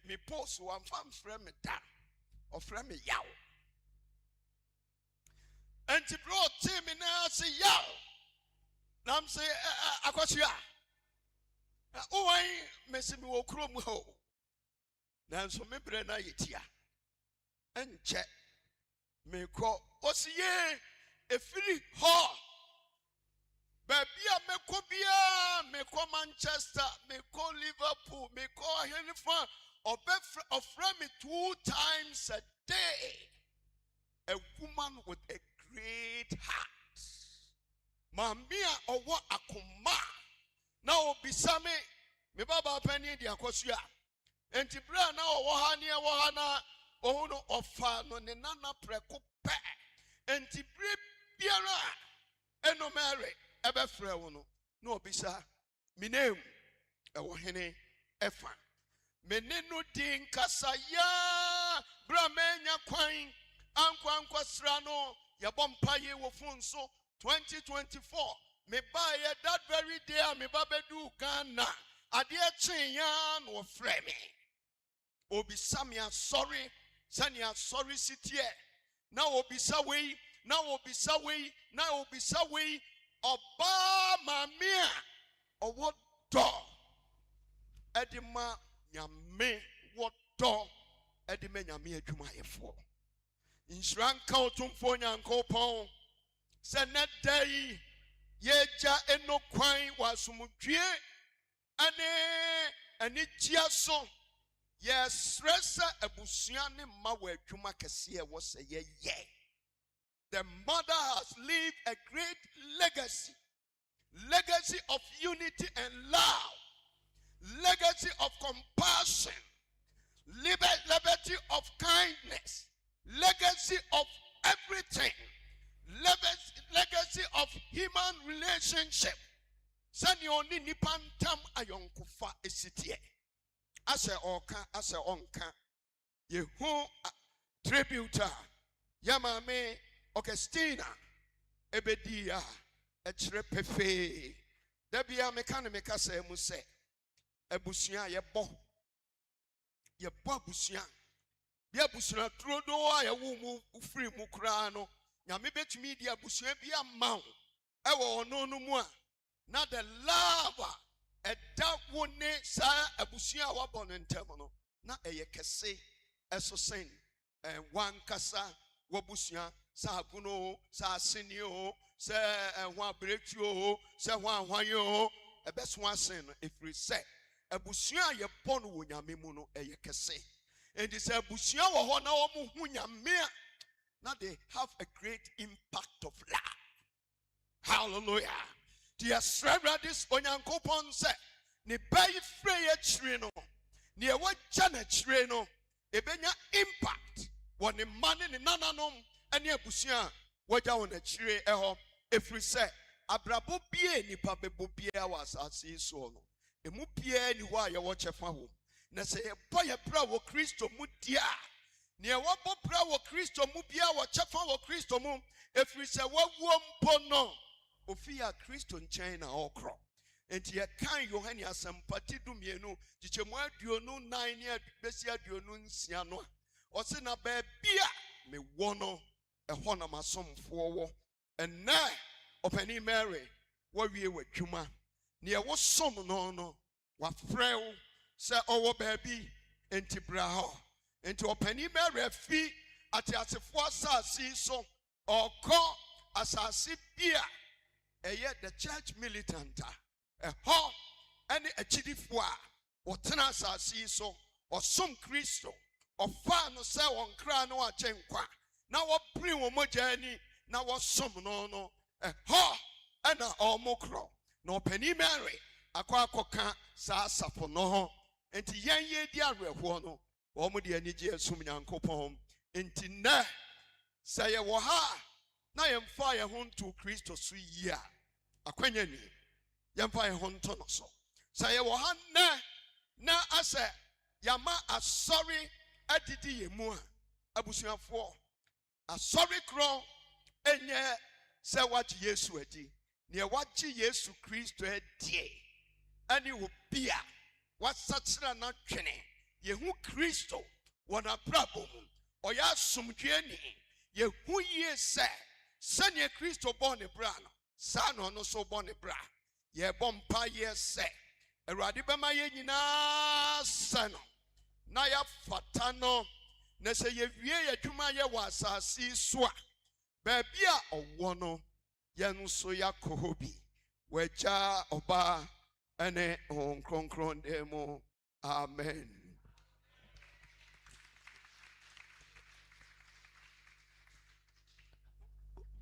me post one friend me da or friend me yaw and ti bro team me na say yaw na am say akwasua o wan me se me wo krom ho na so me bre na yetia enche me ko osiye efiri ho babia me ko bia me ko Manchester me ko Liverpool me ko Henifa offer me 2 times a day a woman with a great heart mamia owo akoma na obisa me baba pani di akosua enti bra na owo ha ne wo ha na ohuno ofa no ne nana preko pe enti biara eno Mary ebe frɛ wo no na obisa me name ɛwɔ hene ɛfa me ne no din kasa ya bra menya kwan ankwasra no yɛbɔ mpaye wo fun so 2024 me buy that very day me babedu Ghana ade akyen ya no frɛ me obisa me sorry sani sorry sitie na obisa wei na obisa wei na obisa wei oba mamia owo do edima nyame wodo edima nyame adwumayefo insuran kautumfo nyankopon se ne dai yeja enokwan wasumdwie ani jiaso yes resa abusua ne ma wa adwuma kese wo se ye the mother has lived a great legacy of unity and love, legacy of compassion, liberty of kindness, legacy of everything, legacy of human relationship. Sani oni nipantam ayonkufa esitie. Ase onka. Yehu tributor. Yamame Augustina Ebedia echre pefe dabia meka se mu se abusua yebo abusua bia abusua trodo a yewu mu free mu kra no nyame betumi di abusua bia mawo ewo ono no mu a na the love eda woni sa abusua wa bonentem no na eyekese eso sen wan kasa wabusua sa kuno sa sinio se ho breakthrough se ho ahwanyo ebeso asen efri se abusua ye bono wo nyame mu no eyekese and se abusua wo ho na wo mu hu nyame na they have a great impact of love. Hallelujah. Dear Sarah, this onyankopon se ne bay free chire no ne e wo jana chire no ebenya impact won ne mane ne nananom ene abusua wagya won chire eho efri se abrabo bie nipa bebo bia was asase so no emu bia ni ho aye wo chefa ho na se ye boye bra wo Kristo mu dia ne e wo bo bra wo Kristo mu bia wo chefa wo Kristo mu efri se wawuo mpo no ofia Kristo nchen na okro enti ye kan Yohane asampati dumienu gichemu aduonu nan ne besi aduonu nsia no o se na ba bia me wono ehɔ na masomfo wo ena opani Mary wa wie wadwuma ne ye wo som no wa frɛw se owo ba bi enti bra ho enti opani Mary afi atiasefo asase so ɔkɔ asase bia eye the church militant ehɔ ene achidifo a wotena asase so osom Kristo ofa no se won kra no achenkwa na wo bring wo mojani na wo som no ehɔ ena omokro na opani Mary akwa sa sapo no ho enti yen ye di awerɛhoɔ no wo mo de anigye asum Nyankopɔn enti na sɛ ye wo ha na yemfa ye ho nto Kristo so yi a akwanya ni yemfa ye ho nto no so sɛ ye wo ha na asɛ yama asɔre adidi ye mu a abusuafoɔ asɔre kro enye se wachi Yesu adi ne wachi Yesu Kristo adi ani obi a wasachira na twene yehu Kristo wona brabo mu oya asomdwe ni yehu ye se sanye Kristo born bra no sa no so born bra ye bompa ye se Awurade bema ye nyina se no na ya fata no na se ye wie ye dwuma ye wa asase so a baabi a owo no ye no so yakɔ bi wagya oba ene kronkron demo amen.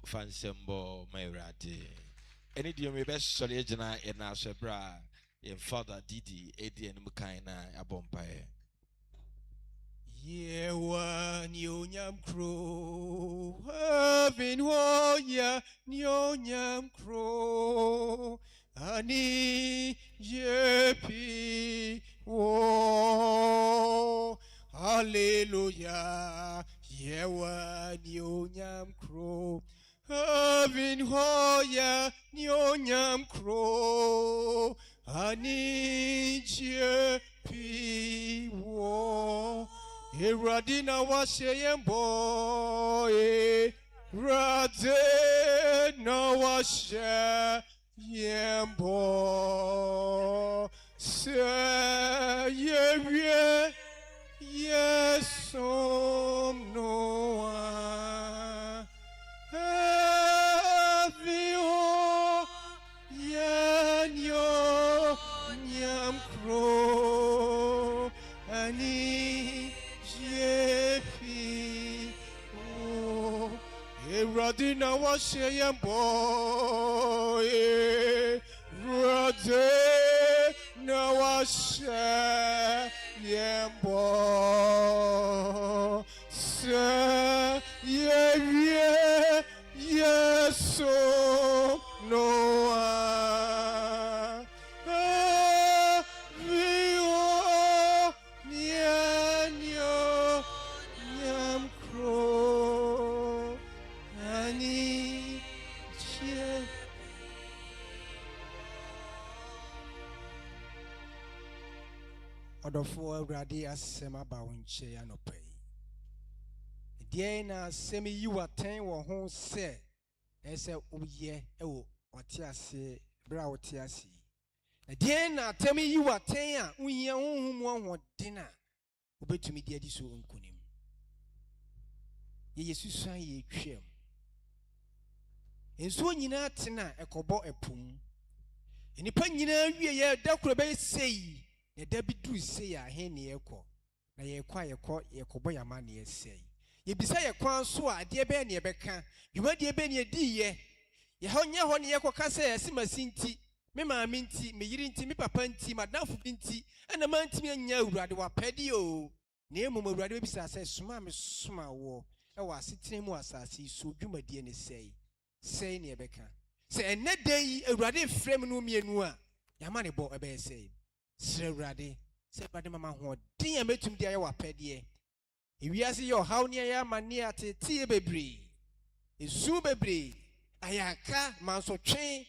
Fansembo Mayrati. Any dear me best soldier in our sebra in Father Didi, Eddie and Mukaina, a bompire.
Ye wa nyam crow, having ya nyam crow, ani jepi wo, hallelujah. Ye wa nyam crow, having ya nyam crow, ani jepi wo. Eradina was saying boy, Radina was saying boy, say yes, no, have you, yam crow, ani. Radina was saying boy, Radina was saying boy, say yes, so no. For Radi asema ba unche ya no pay. Die na semi you attend wo ho se ese uye ewo otiase bra otiase. Die na temi you attend a unye honhum honhodina obetumi die adi so nkunim. Ye Yesu san ye twem. Enso nyina tena ekobo epum. Enipa nyina wie ye dakoro be sei. Ye dabi du say ya he ne yekɔ na yekɔ yekɔbɔ yama ne yesɛi ye bisa ye kwan so a de be ne yebɛka dwuma de be ne yedi ye ye ho nye ho ne yekɔ ka sɛ asimasi nti me maame nti me yiri nti me papa nti madafo bi nti ɛna ma ntimi anya awurade wapɛde o na emom awurade bisa sɛ soma me soma wo ɛwɔ asetena mu asase so dwuma de ne sɛi ne yebɛka sɛ enne dai awurade frem no mienu a yama ne bɔ ɛbɛyɛ sɛi Sre Rade, say Badi Mama Ho, dear metum dear wa pedie. If you see your how near ya mania te tea baby, is su baby, ayaka, manso chain,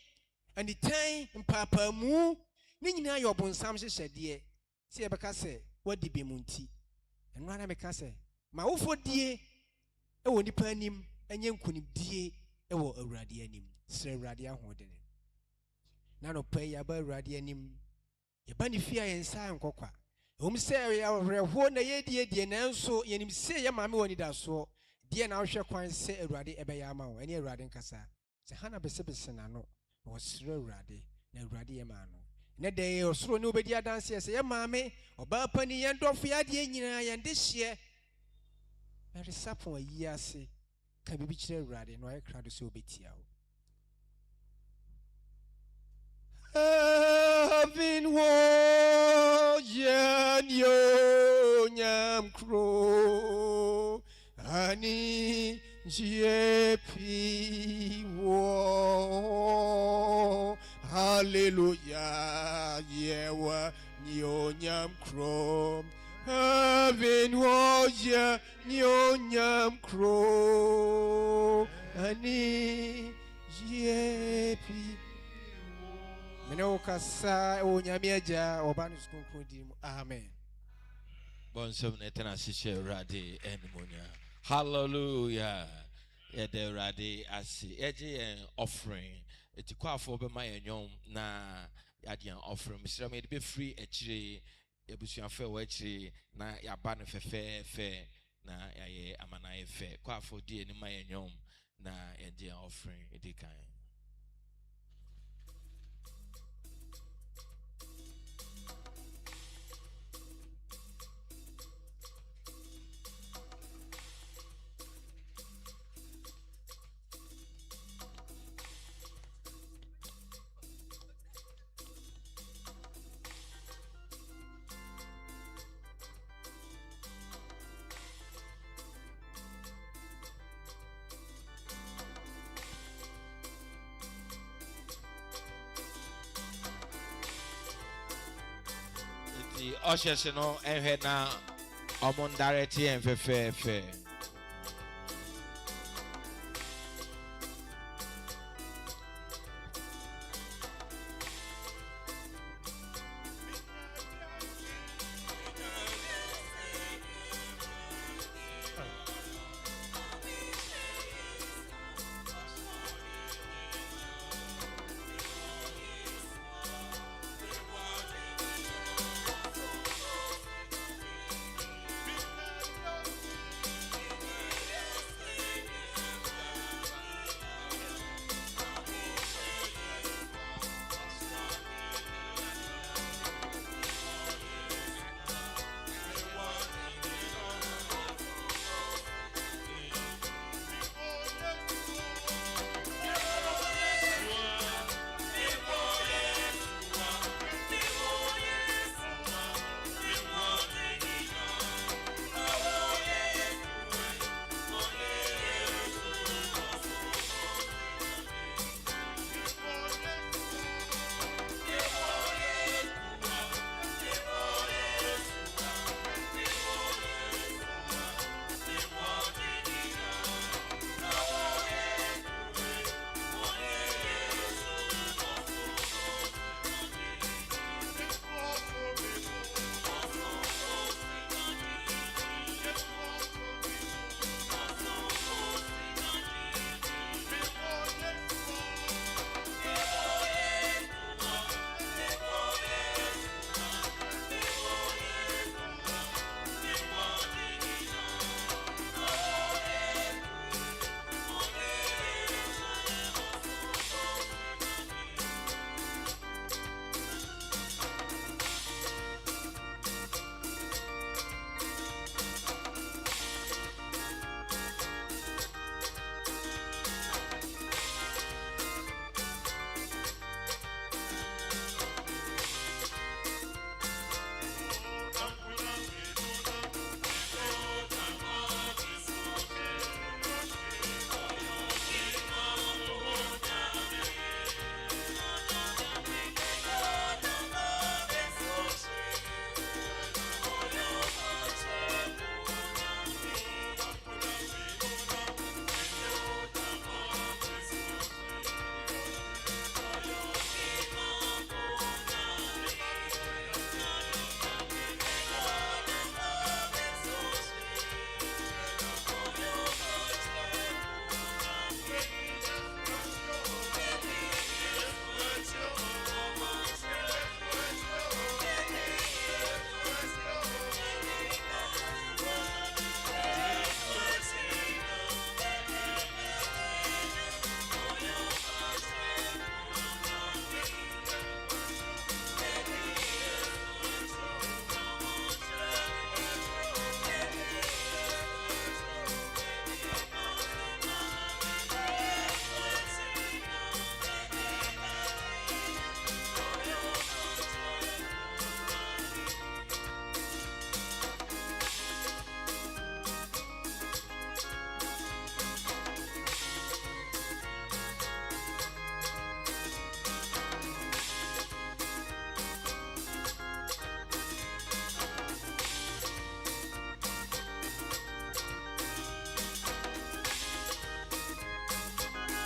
and the time and papa moo, Nina your bon samshe said, dear. See a bacase, what di be munti, and run a bacase, my ufo dear, a won't depend him, and young kunim dear, a wo a radianim, Sre Radia Hodden. None of pay about radianim. Yebani fear ensa nkokwa say ya reho na yedie na nso yenim say ya mame woni da so de na hwe kwan say awurade ebeya ma wo ene awurade nkasa se hana besebese na no wo sire awurade na awurade ye ma no ne de osoro ne obedi adanse say ya mame oba pani ye ndofo ya de nyina ye nde hye na resapon ayi ase ka bibi kire awurade no ay krado se obetia wo Having wo yen yo nyam crow ani jepi wo hallelujah yewa yo nyam crow having wo yen yo nyam crow ani jepi mene okasa o nyame agya oba no skonkron di mu amen.
Bonsom netana sishe rade enimonya. Hallelujah. Yeah, the rade asi. Eji en offering. Eti kwa for be my nyom na yadi an offering. Mr. May be free echire. Ebusuan fe wo echire na yaba no fe na yaye amana fe. Kwa for di eni my nyom na yadi an offering edi kan. The ushers no ehwe na omon direct en fe.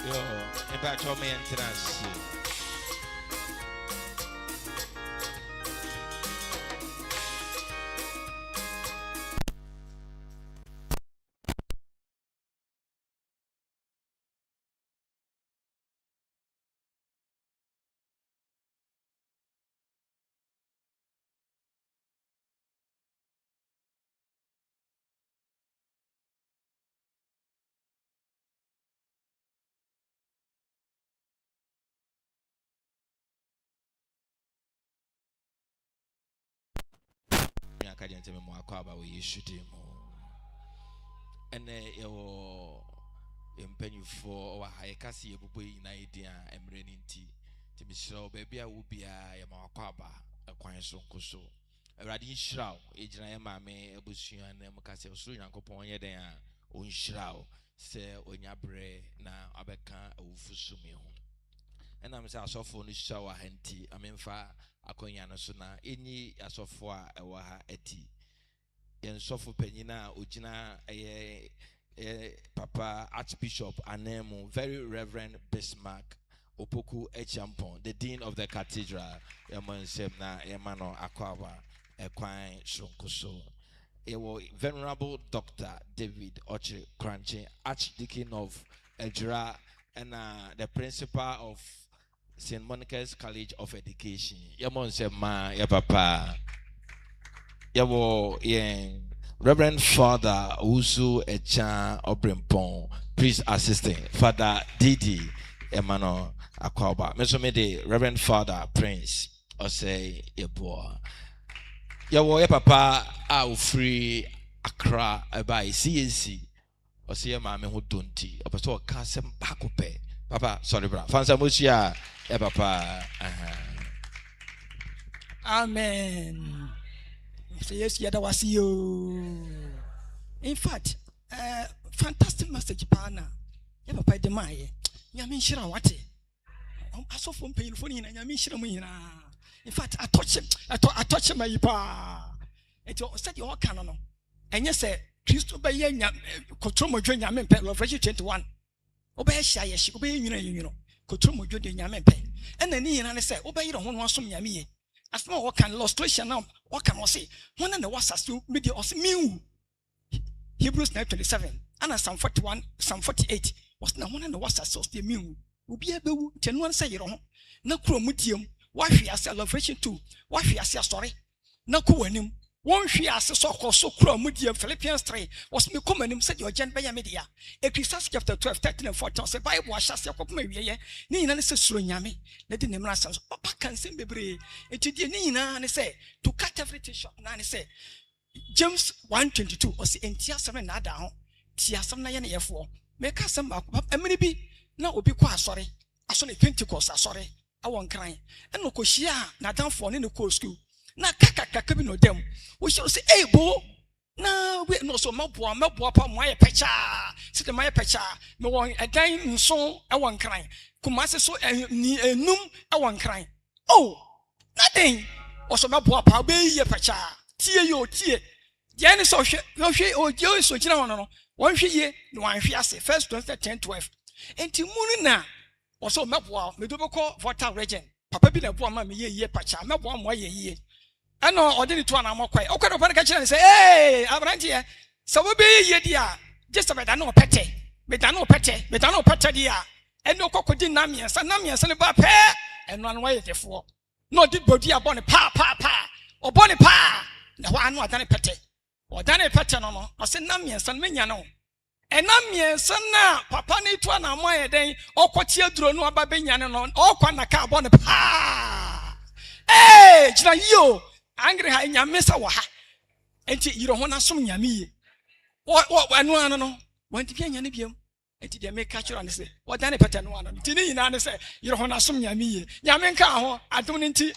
Yo, about your maintenance. I can't tell me more about what you should do. And your impenny for high cassie, a boy in idea, and raining tea. To be sure, baby, I will be a Yamakwaba, a quiet son coso. A radin shroud, age and I am a bush and a Mocassi, so young upon your day, own shroud, say, when you bre now, Abeka, a wufusumi. And I'm so for the shower henty, I mean, far, a coyana sona, any as of for a waha eti. Yen sofu penina ujina Papa Archbishop Anemo, very Reverend Bismarck Opoku Echampon, the Dean of the Cathedral, Yaman Semna, Yamano Akwawa, Equine Shunkuso. Venerable Dr. David Oche Crunchy, Archdeacon of Ejra, and the principal of St. Monica's College of Education. Yaman Semma, ya Papa. Reverend Father Usu Echa Obrimpon, priest assistant, Father Didi Emmanuel Akwaba. Mesomede, Reverend Father Prince, Ose Yeboa. Yawo Papa au free Accra by CNC, Ose Mame Hudunti, Opaso Kasem Bakupe. Papa, sorry, bra. Fansa Musia, Papa.
Amen. So yes, yeah, that was you. In fact, fantastic message, partner. You have paid the money. You mean sure what? I saw from paying for you, and you mean sure me. In fact, I touch him. I touch him, my pa. It was said you all canon. And you say, Christo by Yan, Cotromo Junior Yamen, Revelation 21. Obey shy, she obey you know, Cotromo Junior Yamen. And then he and I said, obey you don't want some yammy. As no what can illustration now, what can I say? One and the was as to media or mew. Hebrews 9:27 and Psalm 41, Psalm 48 was now one and the was as the mew. Will be able to one say you know, no chromutium, why she has celebration too, why she has sorry, no coenim. One she has a so-called so chromutium, Philippians 3 was me common said your gen by media. Ecclesiastes chapter 12, 13 and 14 say Bible was just a couple maybe, Nina is a slunyami, let the name last Papa can sing baby. It did Nina and say to cut everything short. Nani say James 1:22 or say entire 7 down, Tia some 9 year 4. Make us some up, and maybe now will be quite sorry. I saw a Pentecost, sorry, I won't cry. And no Koshia, not down for in the court school. Na kaka no dem we should say hey bo na we no so mabua pa mo pecha sit the my pecha me won edan nso e won kran kumase so enum e won kran oh nothing also mabua pa be ye pecha tie yo tie ye ni so hwe o je so kira won no won hwe ye no wan hwe ase first 10:12 enti munu na also mabua me do be call Volta region papa bi na bua ma me ye pecha mabua mo ye I know or did it one more quiet. Okay, open the kitchen and say, hey, Abrantia. So we be ye dear. Just a bit, I know petty. But I know petty, dear. And no cocodine namias, and namias, and a bar pair, and one way therefore. No did body upon a pa, or bonny pa. No one was done a petty. Or done a petty no, or send namias and miniano. And namias, and now, papa need one on my day, or quatia drone, or babian, or quanaka upon a pa. Hey, you. Angry high Yamesa waha. And you don't want to assume Yami. What, no. Want to be an Yanibium? And did they make catcher and say, what any pattern one? Tini and say, you don't want to assume Yami. Yamenka, I don't need to.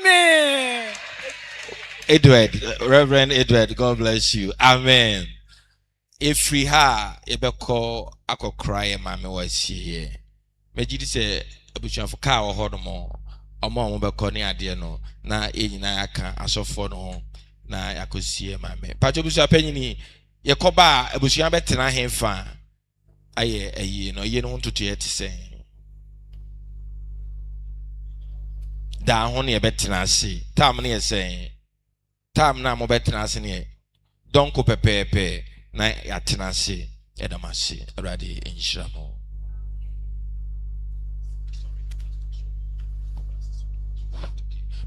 Amen.
Edward, Reverend Edward, God bless you. Amen. If we have a call, I could cry, Mammy was here. Maybe you say, a butcher of cow or more. Omo be koni ade no na enyina aka asofo no na yakosie mame pacho busu apanyini yekoba abusua betena henfa aye no ye no ntutu ye te sen da ho ne betena ase tam ne ye sen tam na mo betena ase ne donko pepepe na yatena ase edamase already inshira mo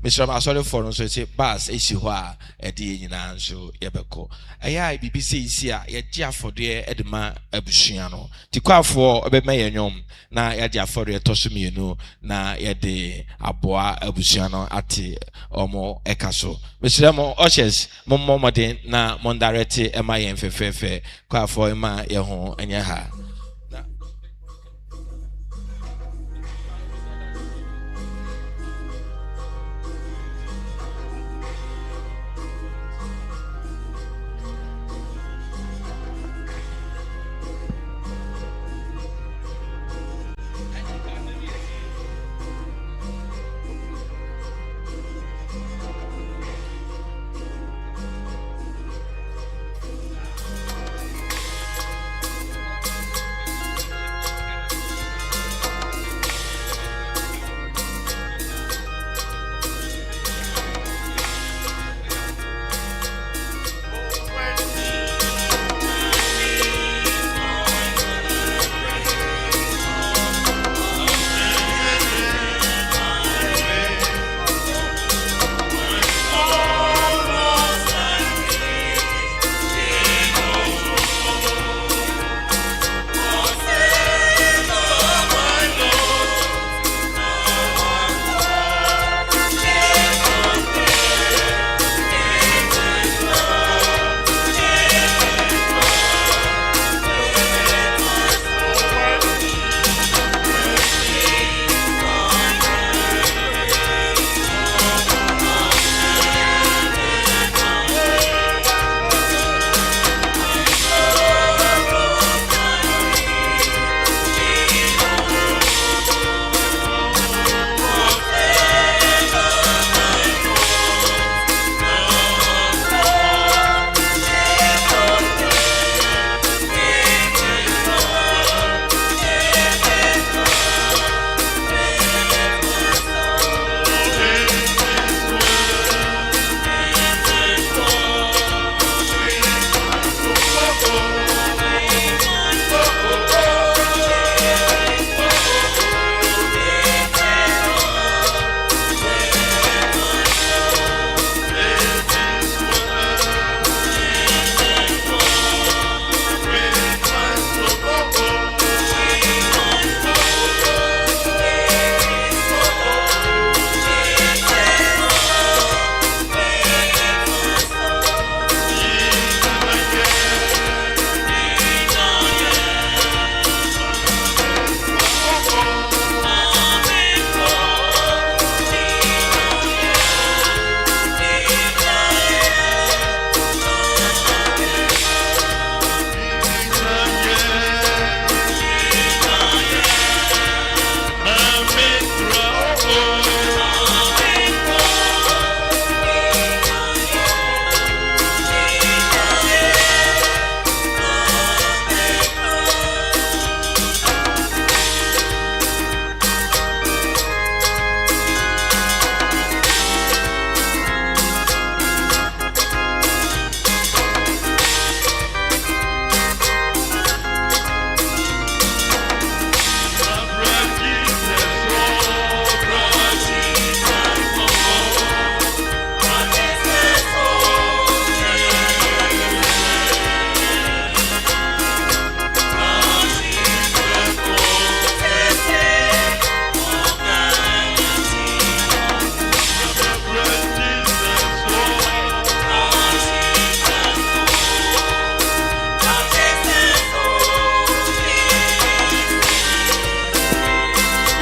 Mr. Sorry for so say bus issue a edi nyina nso yebeko aya BBC isi a ye gia fode edema abusua no tikwafo obema yenyom na ye dia fode toso mienu na ye de aboa abusua no ate omo ekaso Mr. Mo Oshes mommo mode na mondarete ema ye mfefefe kwafo ema ye ho enye ha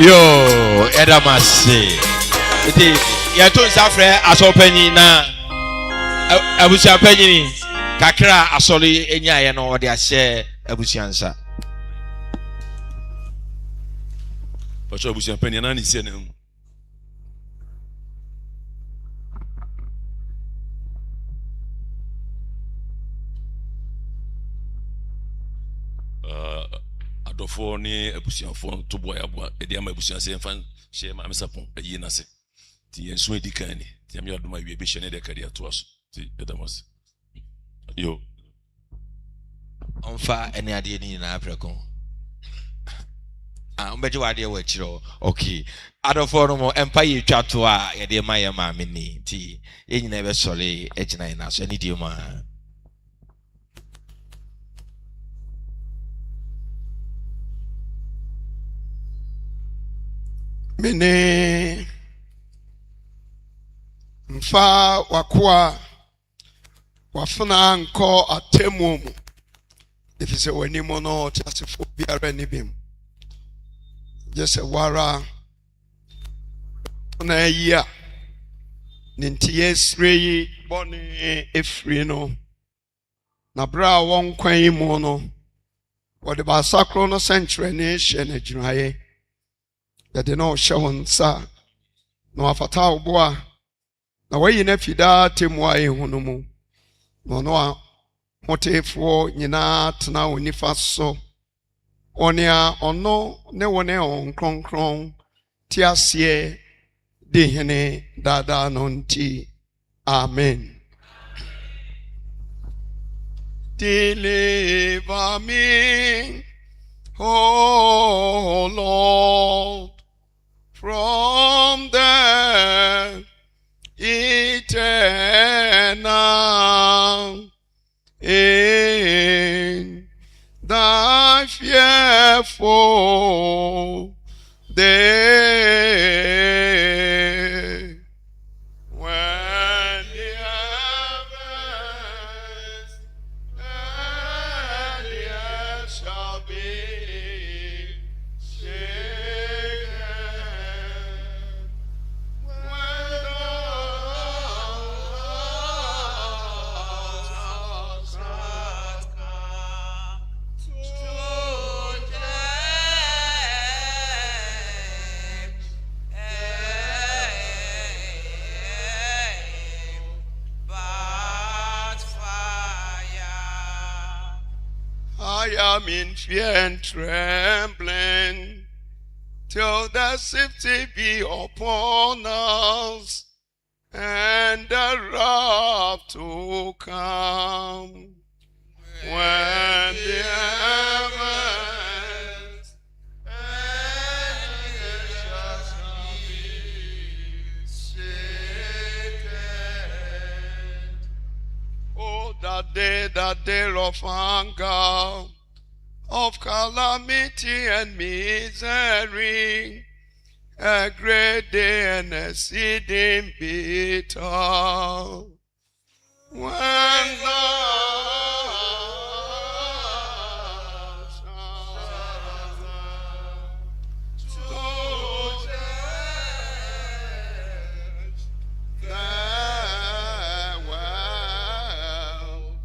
Yo, Edamasi. Ya to nsafre asopanyi na abusia panyi kakra asori enya ye no de ahye abusia nsa.
Pacho abusia panyi na ni se na mu. adɔfoɔ ne abusuafoɔ to boa aboa ɛde ama abusua sɛ yɛmfa hyɛ maame Sarpong ayie no ase nti yɛnso adi kan ni nti yɛme adom awie bɛhyɛ ne dɛ kade atoa so nti ɛdam ase yo
ɔmfa ɛne adeɛ no nyinaa prɛko ɔmbɛgye w'adeɛ wɔ akyirɛ hɔ okay adɔfoɔ no mo ɛmpa yɛ twa to a yɛde ma yɛ maame ni nti yɛn nyinaa bɛsɔre agyina yɛn aso ɛne deɛ mu a
mene mfa wakoa wafena nkɔ atemmu mu ɛfiri sɛ w'anim no ɔteasefoɔ biara ne bi mu gye sɛ wara na ayi a ne nti yɛsrɛ yi bɔne ɛfiri no na berɛ a wɔnkwan yi mu no wɔde baasakoro no sɛnkyerɛnne hyɛ no agyinaeɛ yɛde na ɔhyɛ wo nsa na wafata wo bo a na wayi no afi daa atemmu a ɛhu no mu na ɔno a moteefoɔ nyinaa tena wo nifa so ɔne a ɔno ne wo ne ɔn kronkron te aseɛ di hene daadaa no nti amen. Deliver me, O Lord, from the eternal in thy fearful day, when the heavens and the earth shall be shaken, when the stars shall come to I am in fear and trembling till the safety be upon us and the wrath to come. When the heavens and the earth shall be shaken. Oh, that day of anger, of calamity and misery, a great day and exceeding bitter. When thou shalt to judge the world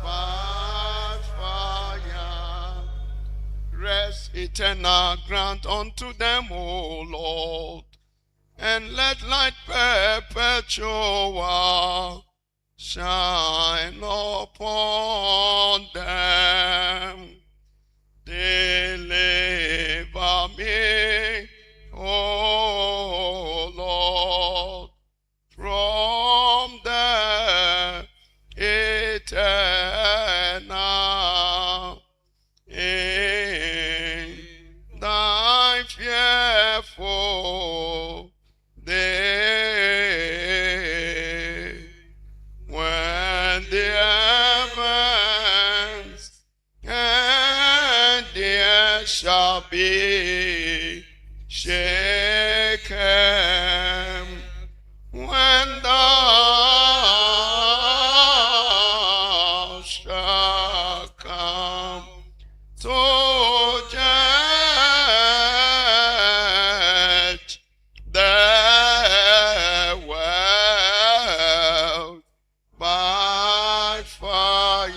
by fire, rest eternal grant unto them, O Lord, and let light perpetual shine upon them. Deliver me, O Lord, from the eternal in thy fearful day, when the heavens and the earth shall be shaken, when thou shalt come to judge the world by fire.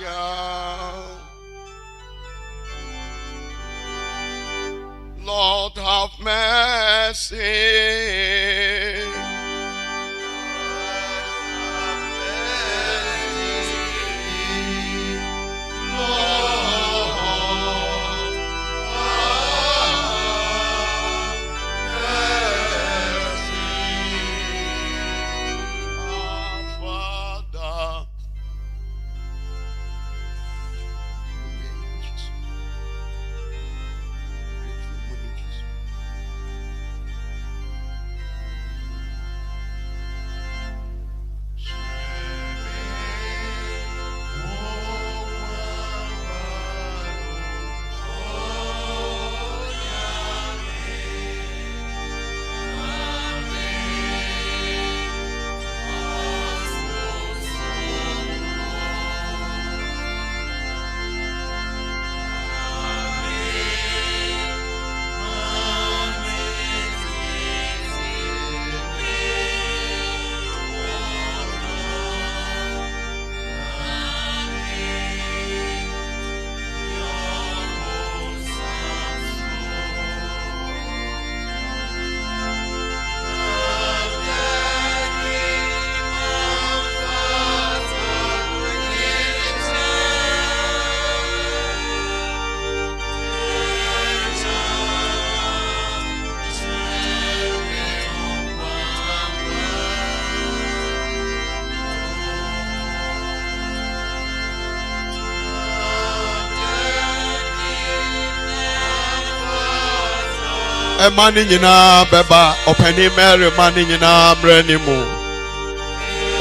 Emani nyina beba openi Mary mani nyina mrenimu.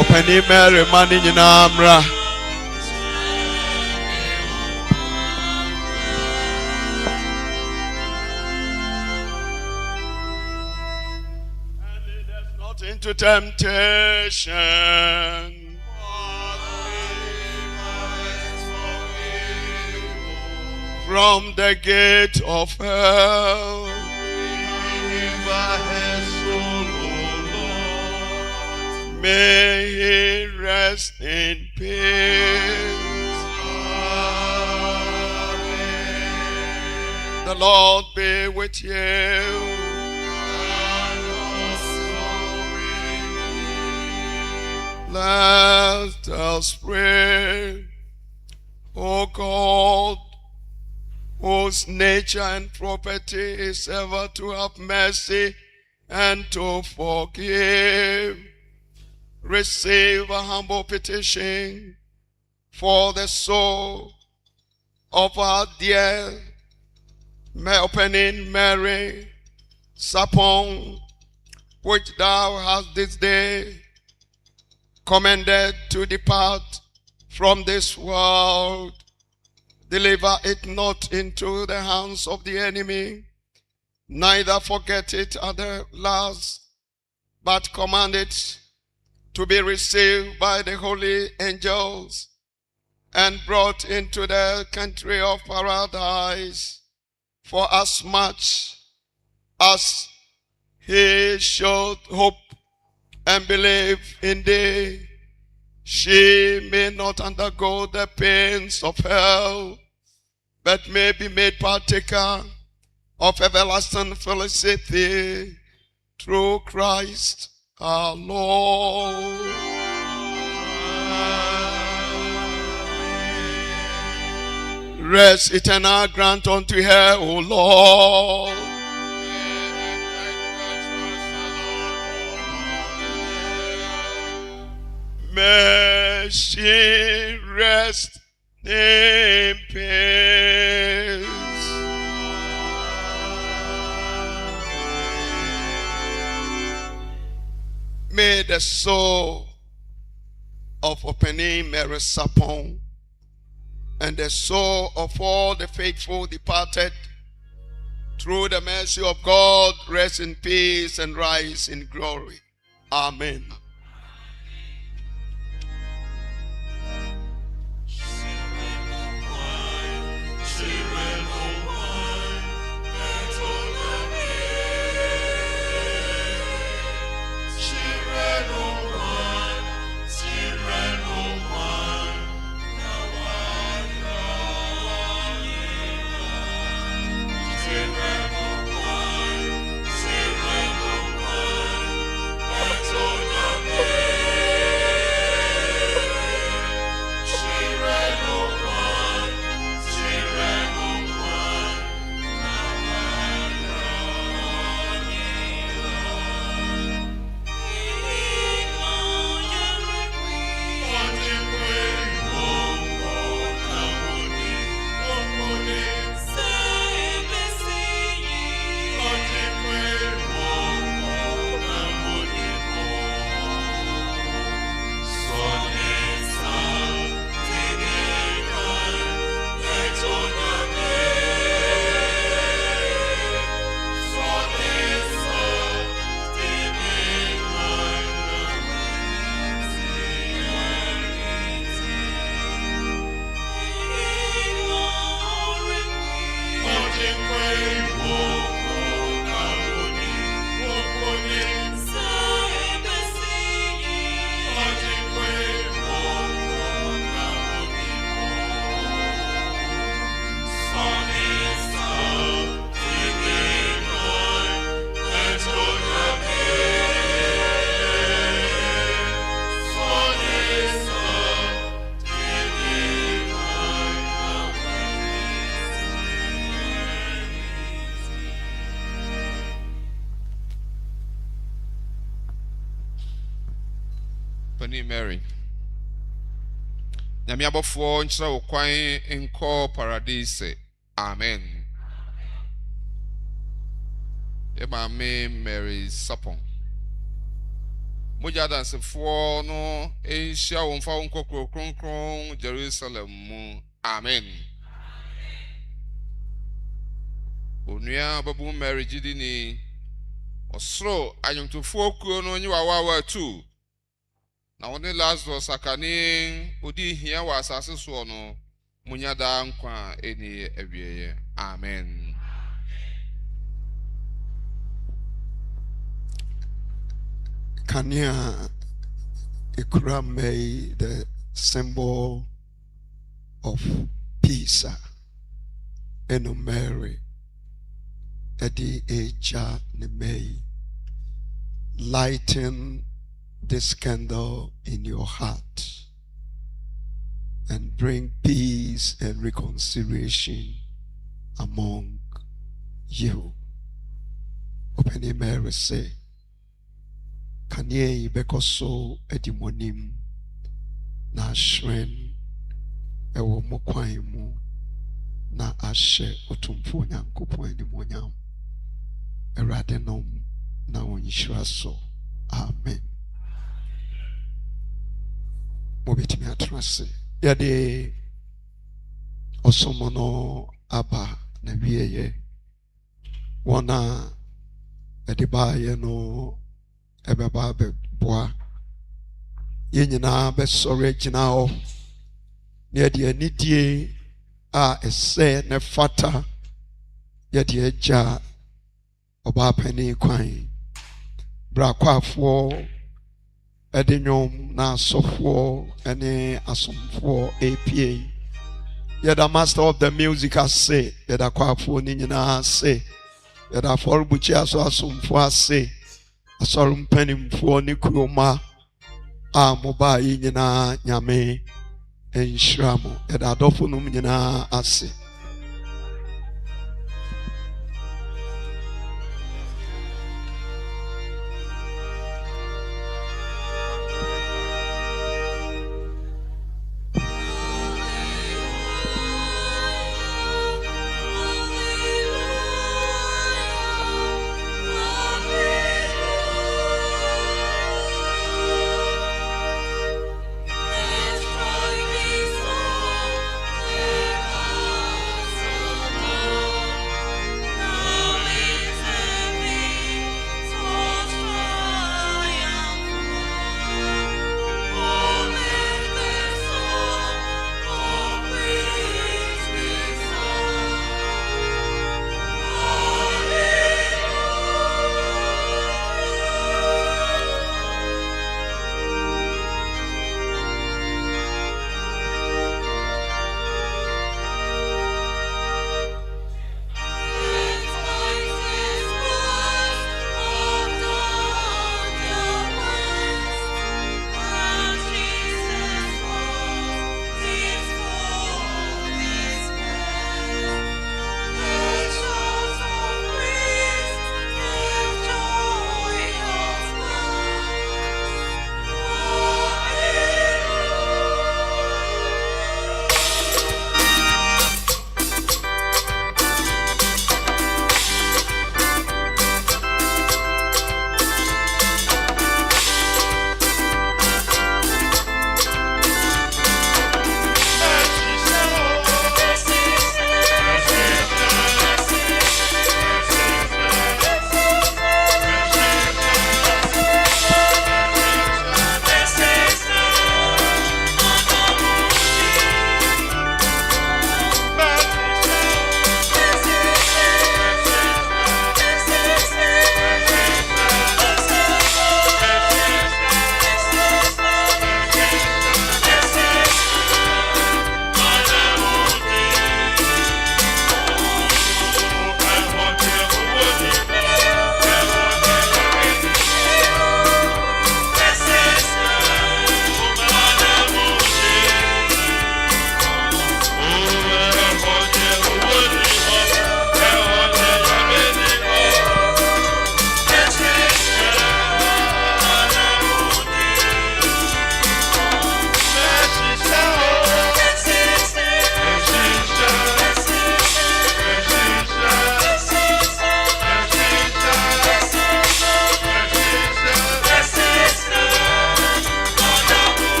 Openi Mary mani nyina mra. And lead us not into temptation. From the gate of hell. May he rest in peace. The Lord be with you. Let us pray. O God, whose nature and property is ever to have mercy and to forgive, receive a humble petition for the soul of our dear opening Mary Sarpong, which thou hast this day commanded to depart from this world. Deliver it not into the hands of the enemy, neither forget it at the last, but command it to be received by the holy angels and brought into the country of paradise. For as much as he should hope and believe in thee, she may not undergo the pains of hell, but may be made partaker of everlasting felicity through Christ our Lord. Rest eternal grant unto her, O Lord. May she rest in peace. May the soul of opening Mary Sarpong and the soul of all the faithful departed through the mercy of God rest in peace and rise in glory. Amen.
Penny Mary. Nyame abɔfoɔ nkyerɛ wo kwan nkɔ paradise. Amen. Maame Mary Sarpong. Moja dansefoɔ no enhyia wɔn fa wɔn kɔkɔɔ kronkron Jerusalem mu. Amen. Onua babu Mary Jidini osoro anyomtofoɔ kuo no nyi wawawa tu. Na wɔne Lazarus akane odi hia wɔ asase so no munya da nkwa eni awieye. Amen.
Kania Ikura May, the symbol of peace. Eno Mary Edi Eja Nemei, lighten this candle in your heart and bring peace and reconciliation among you. Open Mary say, Kanye bekoso edimonim na shren ewo mokwan mu na ashe otumfo nyankopon edimonyam erade nom na onhyira so. Amen. Mobetimi atrase yade osomono aba na wieye wona edibaye no ebeba beboa yenyina besore gina o ne de anidie a ese ne fata yede agya oba pani kwan brakwafo edenyom na asofo ene asomfo APA yeda master of the music ase yeda kwafo ni nyina ase yeda forbuchi aso asomfo ase asorum panimfo ne kuroma a moba yi nyina nyame enhiramo yeda adofo num nyina ase